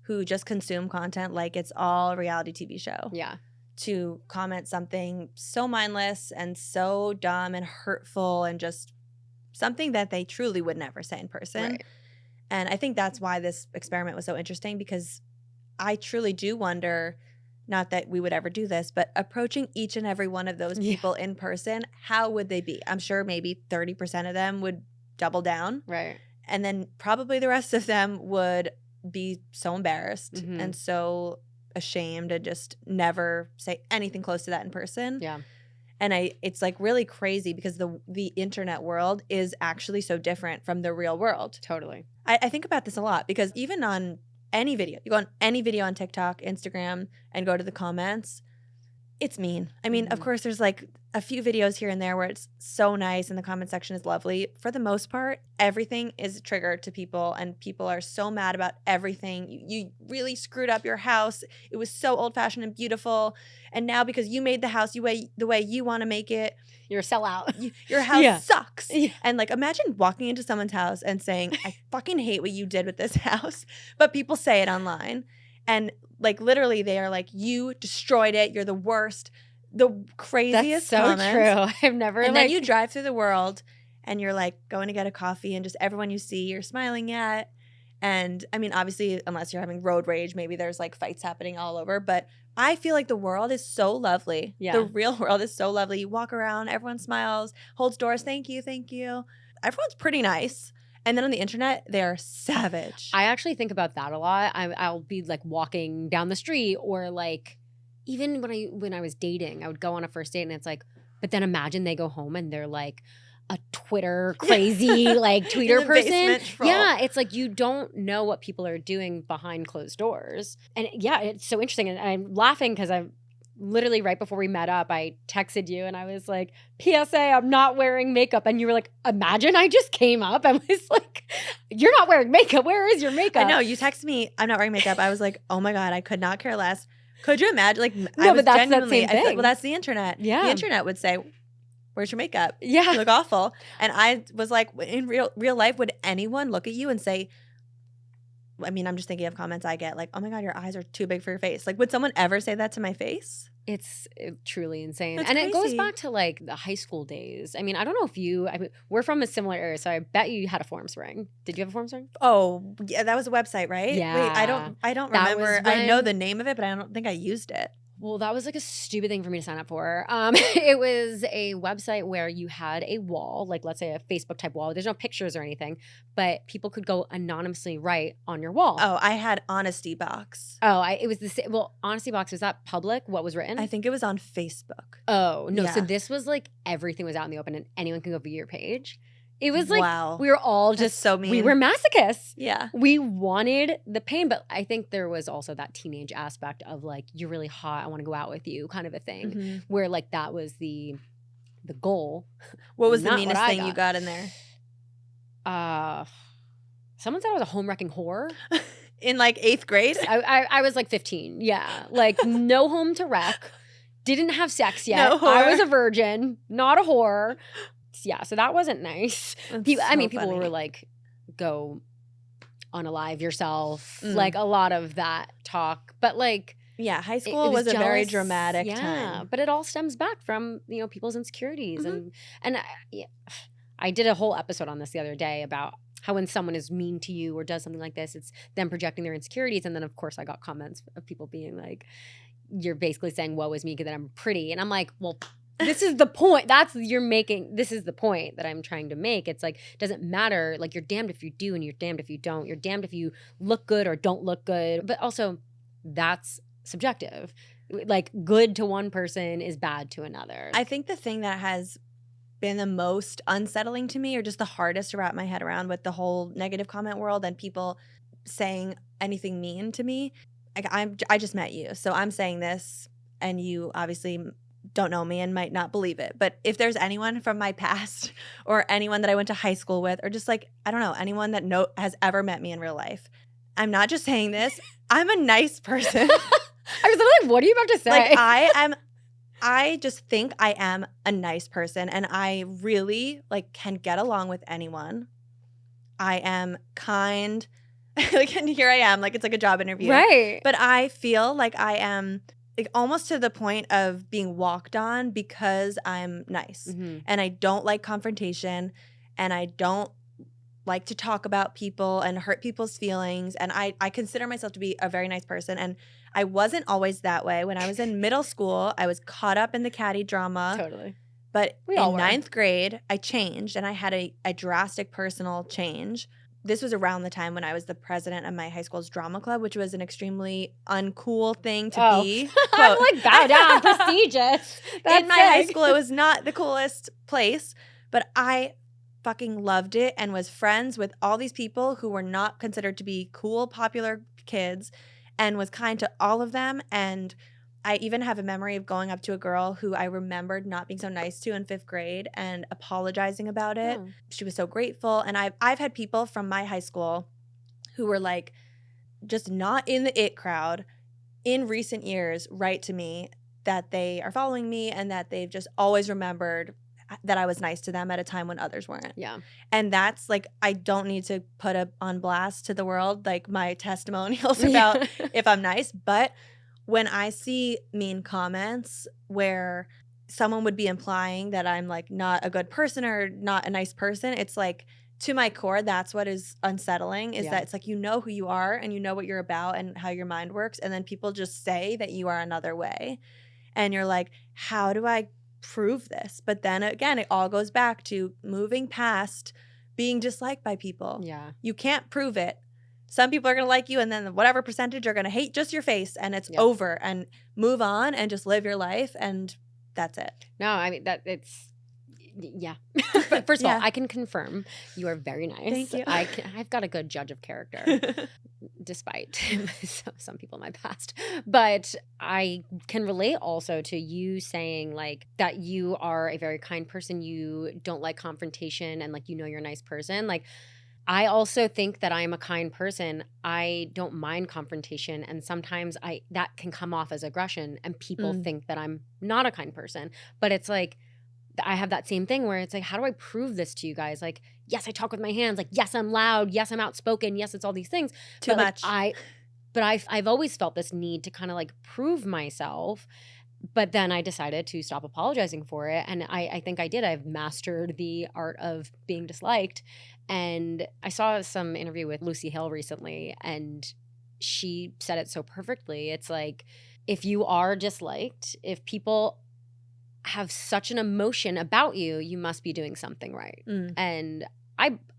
Speaker 2: who just consume content like it's all a reality TV show.
Speaker 1: Yeah.
Speaker 2: To comment something so mindless and so dumb and hurtful and just something that they truly would never say in person.
Speaker 1: Right.
Speaker 2: And I think that's why this experiment was so interesting, because I truly do wonder, not that we would ever do this, but approaching each and every one of those people in person, how would they be? I'm sure maybe 30% of them would double down.
Speaker 1: Right.
Speaker 2: And then probably the rest of them would be so embarrassed and so ashamed and just never say anything close to that in person.
Speaker 1: Yeah.
Speaker 2: And it's like really crazy because the internet world is actually so different from the real world.
Speaker 1: Totally.
Speaker 2: I think about this a lot because even on any video, you go on any video on TikTok, Instagram, and go to the comments, it's mean. I mean, of course, there's like a few videos here and there where it's so nice and the comment section is lovely. For the most part, everything is a trigger to people, and people are so mad about everything. You really screwed up your house. It was so old-fashioned and beautiful. And now because you made the house the way you want to make it,
Speaker 1: you're a sellout.
Speaker 2: Your house sucks.
Speaker 1: Yeah.
Speaker 2: And like, imagine walking into someone's house and saying, I fucking hate what you did with this house. But people say it online. And like, literally, they are like, you destroyed it. You're the worst. The craziest
Speaker 1: That's so
Speaker 2: comments.
Speaker 1: true. I've never.
Speaker 2: And then you drive through the world and you're like going to get a coffee, and just everyone you see, you're smiling at. And I mean, obviously, unless you're having road rage, maybe there's like fights happening all over. But I feel like the world is so lovely.
Speaker 1: Yeah.
Speaker 2: The real world is so lovely. You walk around, everyone smiles, holds doors. Thank you. Thank you. Everyone's pretty nice. And then on the internet, they're savage.
Speaker 1: I actually think about that a lot. I'll be like walking down the street, or like even when I was dating, I would go on a first date and it's like, but then imagine they go home and they're like, a Twitter crazy like tweeter
Speaker 2: In the
Speaker 1: person.
Speaker 2: basement troll.
Speaker 1: Yeah, it's like you don't know what people are doing behind closed doors. And yeah, it's so interesting. And I'm laughing because I'm literally right before we met up, I texted you and I was like, PSA, I'm not wearing makeup. And you were like, imagine I just came up and was like, you're not wearing makeup. Where is your makeup?
Speaker 2: I know. You texted me, I'm not wearing makeup. I was like, oh my God, I could not care less. Could you imagine? Like, I
Speaker 1: No,
Speaker 2: was
Speaker 1: but that's that
Speaker 2: genuinely,
Speaker 1: same
Speaker 2: I feel-
Speaker 1: thing.
Speaker 2: well, that's the internet.
Speaker 1: Yeah.
Speaker 2: The internet would say, where's your makeup?
Speaker 1: Yeah.
Speaker 2: You look awful. And I was like, in real life, would anyone look at you and say, I mean, I'm just thinking of comments I get like, oh my God, your eyes are too big for your face. Like, would someone ever say that to my face?
Speaker 1: It's truly insane.
Speaker 2: That's
Speaker 1: and it goes
Speaker 2: crazy.
Speaker 1: back to like the high school days. I mean, I don't know if we're from a similar area, so I bet you had a form ring. Did you have a form ring?
Speaker 2: Oh, yeah, that was a website, right?
Speaker 1: Yeah.
Speaker 2: Wait, I don't
Speaker 1: That
Speaker 2: remember.
Speaker 1: was
Speaker 2: I know
Speaker 1: when-
Speaker 2: the name of it, but I don't think I used it.
Speaker 1: Well, that was like a stupid thing for me to sign up for. It was a website where you had a wall, like let's say a Facebook type wall. There's no pictures or anything, but people could go anonymously write on your wall.
Speaker 2: Oh, I had Honesty Box.
Speaker 1: It was the same. Well, Honesty Box, was that public? What was written?
Speaker 2: I think it was on Facebook.
Speaker 1: Oh, no. So
Speaker 2: Yeah.
Speaker 1: this was like everything was out in the open and anyone can go view your page. It was like
Speaker 2: Wow.
Speaker 1: we were all
Speaker 2: That's
Speaker 1: just
Speaker 2: so mean.
Speaker 1: We were masochists.
Speaker 2: Yeah.
Speaker 1: We wanted the pain, but I think there was also that teenage aspect of like, you're really hot, I want to go out with you kind of a thing.
Speaker 2: Mhm.
Speaker 1: Where like that was the goal.
Speaker 2: What was the
Speaker 1: Not what
Speaker 2: meanest
Speaker 1: I
Speaker 2: thing you got in there?
Speaker 1: Someone said I was a home wrecking whore.
Speaker 2: In like 8th grade?
Speaker 1: I was like 15. Yeah. Like no home to wreck. Didn't have sex yet.
Speaker 2: No
Speaker 1: I
Speaker 2: whore.
Speaker 1: was a virgin, not a whore. Yeah, so that wasn't nice.
Speaker 2: That's
Speaker 1: People
Speaker 2: so
Speaker 1: people
Speaker 2: funny.
Speaker 1: were like, go unalive yourself.
Speaker 2: Mm.
Speaker 1: Like a lot of that talk. But like
Speaker 2: Yeah, high
Speaker 1: it
Speaker 2: school was a very
Speaker 1: jealous.
Speaker 2: dramatic
Speaker 1: Yeah,
Speaker 2: time.
Speaker 1: but it all stems back from, people's insecurities.
Speaker 2: Mhm.
Speaker 1: And I did a whole episode on this the other day about how when someone is mean to you or does something like this, it's them projecting their insecurities. And then of course I got comments of people being like, you're basically saying woe is me because I'm pretty. And I'm like, well, this is the point. This is the point that I'm trying to make. It's like, doesn't matter. Like you're damned if you do and you're damned if you don't. You're damned if you look good or don't look good. But also that's subjective. Like good to one person is bad to another.
Speaker 2: I think the thing that has been the most unsettling to me, or just the hardest to wrap my head around with the whole negative comment world and people saying anything mean to me, like I just met you, so I'm saying this and you obviously don't know me and might not believe it, but if there's anyone from my past or anyone that I went to high school with, or just like, I don't know, anyone that has ever met me in real life, I'm not just saying this, I'm a nice person.
Speaker 1: I was literally, what are you about to say?
Speaker 2: Like I just think I am a nice person and I really like can get along with anyone. I am kind. Like, and here I am, like it's like a job interview.
Speaker 1: Right.
Speaker 2: But I feel like I am like almost to the point of being walked on because I'm nice.
Speaker 1: Mm-hmm.
Speaker 2: And I don't like confrontation and I don't like to talk about people and hurt people's feelings. And I consider myself to be a very nice person. And I wasn't always that way. When I was in middle school, I was caught up in the catty drama.
Speaker 1: Totally.
Speaker 2: But
Speaker 1: We
Speaker 2: in
Speaker 1: all were.
Speaker 2: 9th grade, I changed and I had a drastic personal change. This was around the time when I was the president of my high school's drama club, which was an extremely uncool thing to be.
Speaker 1: I'm
Speaker 2: Quote.
Speaker 1: like, bow down, prestigious. That's
Speaker 2: In my high
Speaker 1: sick.
Speaker 2: school, it was not the coolest place, but I fucking loved it and was friends with all these people who were not considered to be cool, popular kids, and was kind to all of them. And I even have a memory of going up to a girl who I remembered not being so nice to in 5th grade and apologizing about it.
Speaker 1: Oh.
Speaker 2: She was so grateful. And I've had people from my high school who were like just not in the it crowd in recent years write to me that they are following me and that they've just always remembered that I was nice to them at a time when others weren't.
Speaker 1: Yeah.
Speaker 2: And that's like, I don't need to put on blast to the world like my testimonials about if I'm nice, but when I see mean comments where someone would be implying that I'm like not a good person or not a nice person, it's like to my core, that's what is unsettling is that it's like, you know who you are and you know what you're about and how your mind works. And then people just say that you are another way. And you're like, how do I prove this? But then again, it all goes back to moving past being disliked by people.
Speaker 1: Yeah.
Speaker 2: You can't prove it. Some people are going to like you and then whatever percentage are going to hate just your face and it's
Speaker 1: Yep.
Speaker 2: over, and move on and just live your life and that's it.
Speaker 1: No, I mean Yeah. But first of all,
Speaker 2: Yeah.
Speaker 1: I can confirm you are very nice.
Speaker 2: Thank you.
Speaker 1: I've got a good judge of character, despite some people in my past. But I can relate also to you saying like that you are a very kind person. You don't like confrontation and like you know you're a nice person. Like I also think that I'm a kind person. I don't mind confrontation, and sometimes that can come off as aggression and people think that I'm not a kind person. But it's like I have that same thing where it's like, how do I prove this to you guys? Like, yes, I talk with my hands. Like, yes, I'm loud. Yes, I'm outspoken. Yes, it's all these things.
Speaker 2: Too
Speaker 1: but
Speaker 2: much.
Speaker 1: I've always felt this need to kind of like prove myself. But then I decided to stop apologizing for it. And I think I did. I've mastered the art of being disliked. And I saw some interview with Lucy Hill recently, and she said it so perfectly. It's like, if you are disliked, if people have such an emotion about you, you must be doing something right. And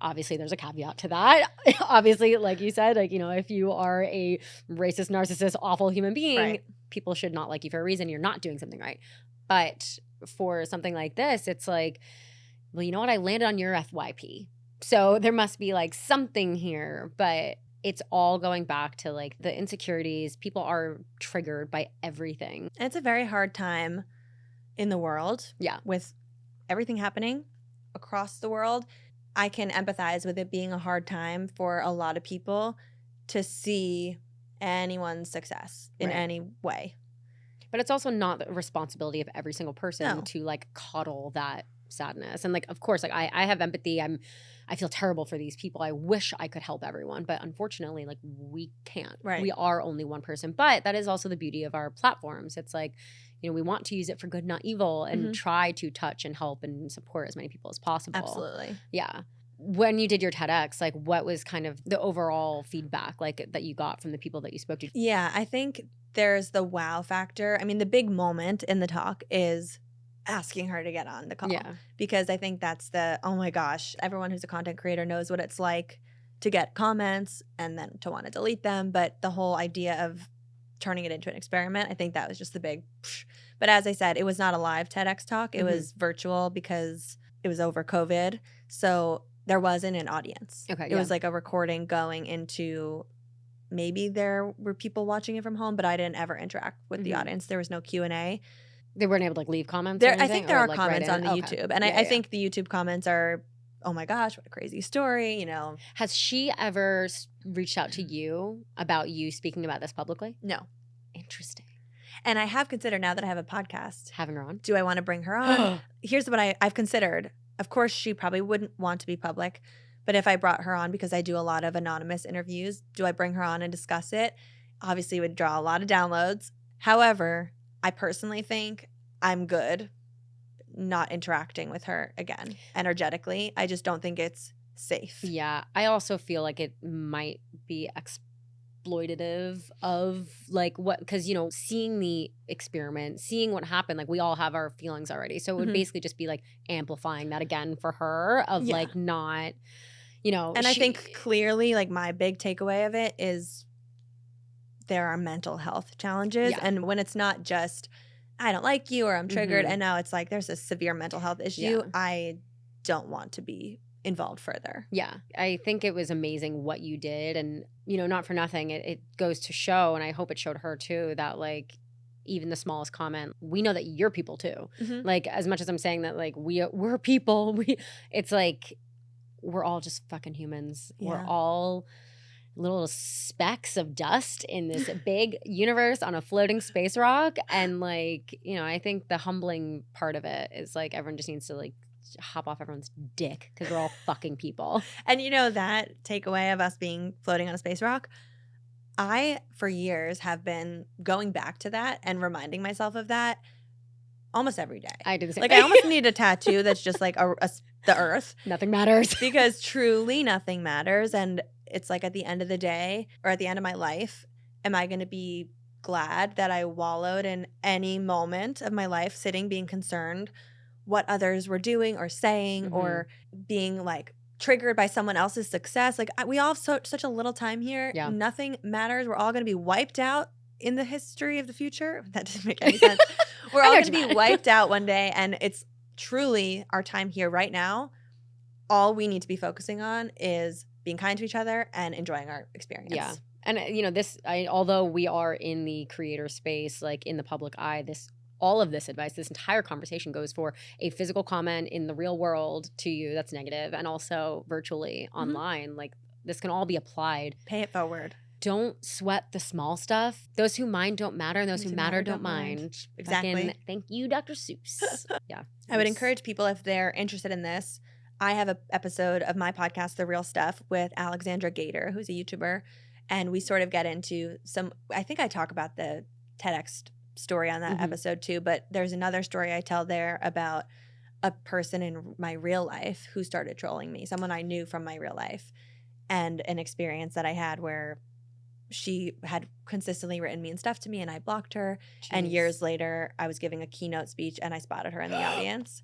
Speaker 1: obviously there's a caveat to that. Obviously, like you said, like, you know, if you are a racist, narcissist, awful human being,
Speaker 2: Right.
Speaker 1: people should not like you for a reason. You're not doing something right. But for something like this, it's like, well, you know what? I landed on your FYP. So there must be like something here. But it's all going back to like the insecurities. People are triggered by everything.
Speaker 2: And it's a very hard time in the world.
Speaker 1: Yeah.
Speaker 2: With everything happening across the world. I can empathize with it being a hard time for a lot of people to see anyone's success in
Speaker 1: Right.
Speaker 2: any way.
Speaker 1: But it's also not the responsibility of every single person
Speaker 2: No.
Speaker 1: to like coddle that sadness. And like, of course, like I have empathy. I feel terrible for these people. I wish I could help everyone, but unfortunately, like we can't.
Speaker 2: Right.
Speaker 1: We are only one person. But that is also the beauty of our platforms. It's like, you know, we want to use it for good, not evil, and try to touch and help and support as many people as possible.
Speaker 2: Absolutely.
Speaker 1: Yeah. When you did your TEDx, like what was kind of the overall feedback like that you got from the people that you spoke to?
Speaker 2: Yeah, I think there's the wow factor. I mean, the big moment in the talk is asking her to get on the call.
Speaker 1: Yeah.
Speaker 2: Because I think that's the, oh my gosh, everyone who's a content creator knows what it's like to get comments and then to want to delete them. But the whole idea of turning it into an experiment, I think that was just the big psh. But as I said, it was not a live TEDx talk. It was virtual because it was over COVID. So there wasn't an audience.
Speaker 1: Okay.
Speaker 2: It was like a recording going into, maybe there were people watching it from home, but I didn't ever interact with the audience. There was no Q&A.
Speaker 1: They weren't able to like leave comments.
Speaker 2: There,
Speaker 1: or anything,
Speaker 2: I think there
Speaker 1: or,
Speaker 2: are
Speaker 1: like,
Speaker 2: comments
Speaker 1: write
Speaker 2: on
Speaker 1: in?
Speaker 2: the
Speaker 1: Okay.
Speaker 2: YouTube. And
Speaker 1: Yeah,
Speaker 2: I think the YouTube comments are, oh my gosh, what a crazy story, you know.
Speaker 1: Has she ever reached out to you about you speaking about this publicly?
Speaker 2: No.
Speaker 1: Interesting.
Speaker 2: And I have considered, now that I have a podcast,
Speaker 1: Having her on?
Speaker 2: do I want to bring her on? Here's what I've considered. Of course, she probably wouldn't want to be public. But if I brought her on, because I do a lot of anonymous interviews, do I bring her on and discuss it? Obviously, it would draw a lot of downloads. However, I personally think I'm good not interacting with her again energetically. I just don't think it's safe.
Speaker 1: Yeah. I also feel like it might be exploitative of like what, because, you know, seeing the experiment, seeing what happened, like we all have our feelings already. So it would basically just be like amplifying that again for her of like not, you know.
Speaker 2: And I think clearly like my big takeaway of it is there are mental health challenges.
Speaker 1: Yeah.
Speaker 2: And when it's not just, I don't like you or I'm triggered, and now it's like there's a severe mental health issue, I don't want to be involved further.
Speaker 1: Yeah. I think it was amazing what you did. And, you know, not for nothing, it goes to show, and I hope it showed her too, that like even the smallest comment, we know that you're people too. Like as much as I'm saying that like we're people, it's like we're all just fucking humans.
Speaker 2: Yeah.
Speaker 1: We're all little specks of dust in this big universe on a floating space rock. And like, you know, I think the humbling part of it is like everyone just needs to like hop off everyone's dick because we're all fucking people.
Speaker 2: And you know, that takeaway of us being floating on a space rock, I for years have been going back to that and reminding myself of that almost every day.
Speaker 1: I do the same
Speaker 2: Like
Speaker 1: thing.
Speaker 2: I almost need a tattoo that's just like the earth.
Speaker 1: Nothing matters.
Speaker 2: Because truly nothing matters. And it's like at the end of the day or at the end of my life, am I going to be glad that I wallowed in any moment of my life sitting being concerned what others were doing or saying or being like triggered by someone else's success? Like we all have such a little time here.
Speaker 1: Yeah.
Speaker 2: Nothing matters. We're all going to be wiped out in the history of the future. That doesn't make any sense. We're all going to be wiped out one day, and it's truly our time here right now, all we need to be focusing on is being kind to each other and enjoying our experience.
Speaker 1: Yeah. And although we are in the creator space, like in the public eye, all of this advice, this entire conversation goes for a physical comment in the real world to you that's negative, and also virtually online. Like, this can all be applied.
Speaker 2: Pay it forward.
Speaker 1: Don't sweat the small stuff. Those who mind don't matter, and those who matter don't mind.
Speaker 2: Exactly.
Speaker 1: Thank you, Dr. Seuss. Yeah.
Speaker 2: I would encourage people, if they're interested in this, I have an episode of my podcast, The Real Stuff, with Alexandra Gator, who's a YouTuber. And we sort of get into I think I talk about the TEDx story on that episode too, but there's another story I tell there about a person in my real life who started trolling me, someone I knew from my real life, and an experience that I had where she had consistently written mean stuff to me and I blocked her. Jeez. And years later, I was giving a keynote speech and I spotted her in the audience.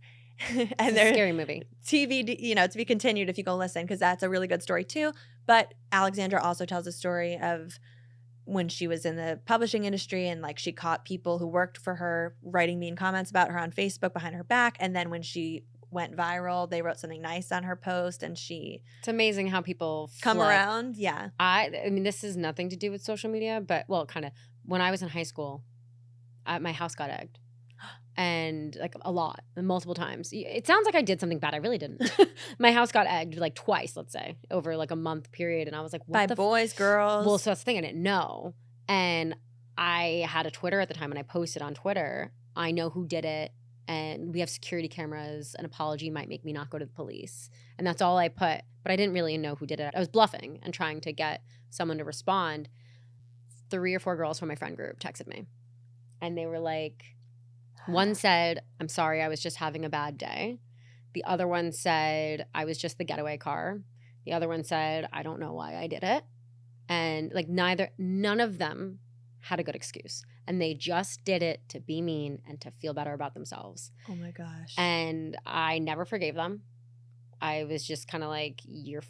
Speaker 2: And
Speaker 1: it's a scary movie.
Speaker 2: TV, to be continued if you go listen, because that's a really good story too. But Alexandra also tells a story of when she was in the publishing industry and like she caught people who worked for her writing mean comments about her on Facebook behind her back. And then when she went viral, they wrote something nice on her post and
Speaker 1: it's amazing how people
Speaker 2: come around. Yeah.
Speaker 1: I mean, this has nothing to do with social media, but kind of. When I was in high school, my house got egged. And like a lot, multiple times. It sounds like I did something bad. I really didn't. My house got egged like twice, let's say, over like a month period. And I was like, what
Speaker 2: by boys, girls?
Speaker 1: Well, so that's the thing. I didn't know. And I had a Twitter at the time and I posted on Twitter, I know who did it. And we have security cameras. An apology might make me not go to the police. And that's all I put. But I didn't really know who did it. I was bluffing and trying to get someone to respond. 3 or 4 girls from my friend group texted me. And they were like, one said, I'm sorry, I was just having a bad day. The other one said, I was just the getaway car. The other one said, I don't know why I did it. And like none of them had a good excuse. And they just did it to be mean and to feel better about themselves.
Speaker 2: Oh my gosh.
Speaker 1: And I never forgave them. I was just kind of like, you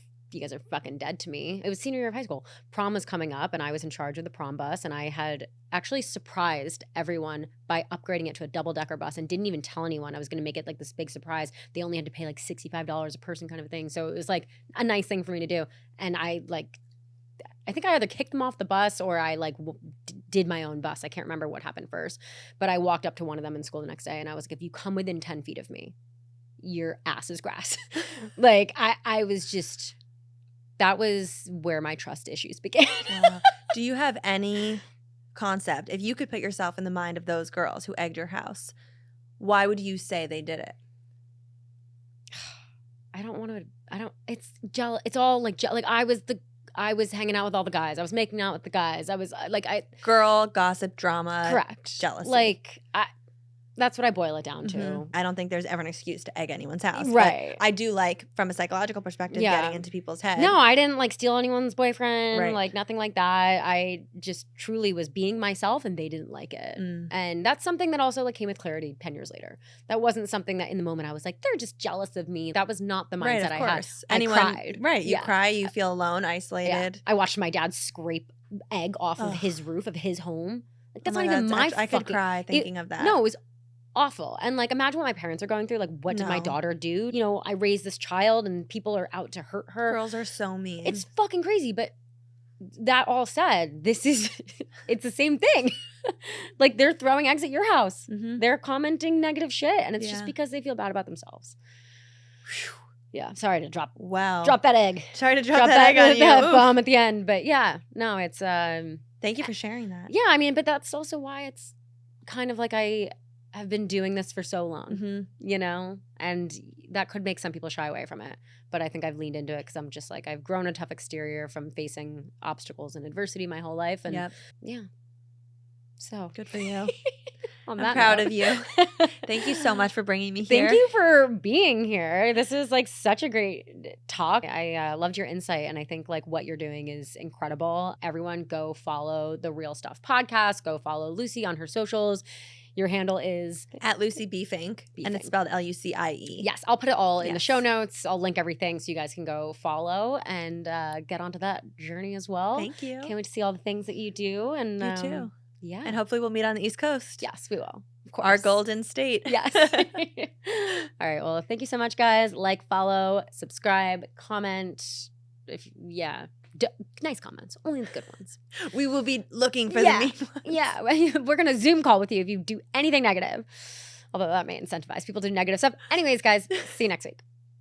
Speaker 1: guys are fucking dead to me. It was senior year of high school. Prom was coming up and I was in charge of the prom bus, and I had actually surprised everyone by upgrading it to a double-decker bus and didn't even tell anyone I was going to make it like this big surprise. They only had to pay like $65 a person kind of a thing. So it was like a nice thing for me to do. And I think I either kicked them off the bus or I did my own bus. I can't remember what happened first. But I walked up to one of them in school the next day and I was like, if you come within 10 feet of me, your ass is grass. Like I was just... That was where my trust issues began.
Speaker 2: Wow. Do you have any concept, if you could put yourself in the mind of those girls who egged your house, why would you say they did it? It's jealous. It's all like I was hanging out with all the guys. I was making out with the guys. I was girl gossip drama.
Speaker 1: Correct.
Speaker 2: Jealousy.
Speaker 1: That's what I boil it down to.
Speaker 2: Mm-hmm. I don't think there's ever an excuse to egg anyone's house.
Speaker 1: Right.
Speaker 2: But I do from a psychological perspective, getting into people's heads.
Speaker 1: No, I didn't steal anyone's boyfriend.
Speaker 2: Right.
Speaker 1: Like nothing like that. I just truly was being myself and they didn't like it. And that's something that also came with clarity 10 years later. That wasn't something that in the moment I was like, they're just jealous of me. That was not the mindset I had. I cried.
Speaker 2: Right. You cry, you feel alone, isolated.
Speaker 1: Yeah. I watched my dad scrape egg off of his roof of his home. Like, that's not even my
Speaker 2: I could cry thinking of that.
Speaker 1: No, it was awful. And imagine what my parents are going through. What did my daughter do? I raised this child and people are out to hurt her.
Speaker 2: Girls are so mean.
Speaker 1: It's fucking crazy. But that all said, it's the same thing. They're throwing eggs at your house. Mm-hmm. They're commenting negative shit. And it's just because they feel bad about themselves. Whew. Yeah. Sorry to drop that egg.
Speaker 2: Sorry to drop that egg on you.
Speaker 1: That bomb at the end. But yeah, no, it's...
Speaker 2: Thank you for sharing that.
Speaker 1: Yeah, but that's also why it's kind of I have been doing this for so long, and that could make some people shy away from it. But I think I've leaned into it because I'm just I've grown a tough exterior from facing obstacles and adversity my whole life. And yeah. So
Speaker 2: good for you.
Speaker 1: I'm
Speaker 2: proud of you. Thank you so much for bringing me here.
Speaker 1: Thank you for being here. This is such a great talk. I loved your insight. And I think what you're doing is incredible. Everyone go follow the Real Stuff podcast. Go follow Lucie on her socials. Your handle is
Speaker 2: at Lucie B. Fink, and it's spelled Lucie.
Speaker 1: Yes, I'll put it all in the show notes. I'll link everything so you guys can go follow and get onto that journey as well.
Speaker 2: Thank you.
Speaker 1: Can't wait to see all the things that you do. And
Speaker 2: you too.
Speaker 1: Yeah.
Speaker 2: And hopefully we'll meet on the East Coast.
Speaker 1: Yes, we will. Of course.
Speaker 2: Our golden state.
Speaker 1: Yes. All right. Well, thank you so much, guys. Like, follow, subscribe, comment. Nice comments. Only the good ones.
Speaker 2: We will be looking for the mean ones.
Speaker 1: Yeah. We're going to Zoom call with you if you do anything negative. Although that may incentivize people to do negative stuff. Anyways, guys, see you next week.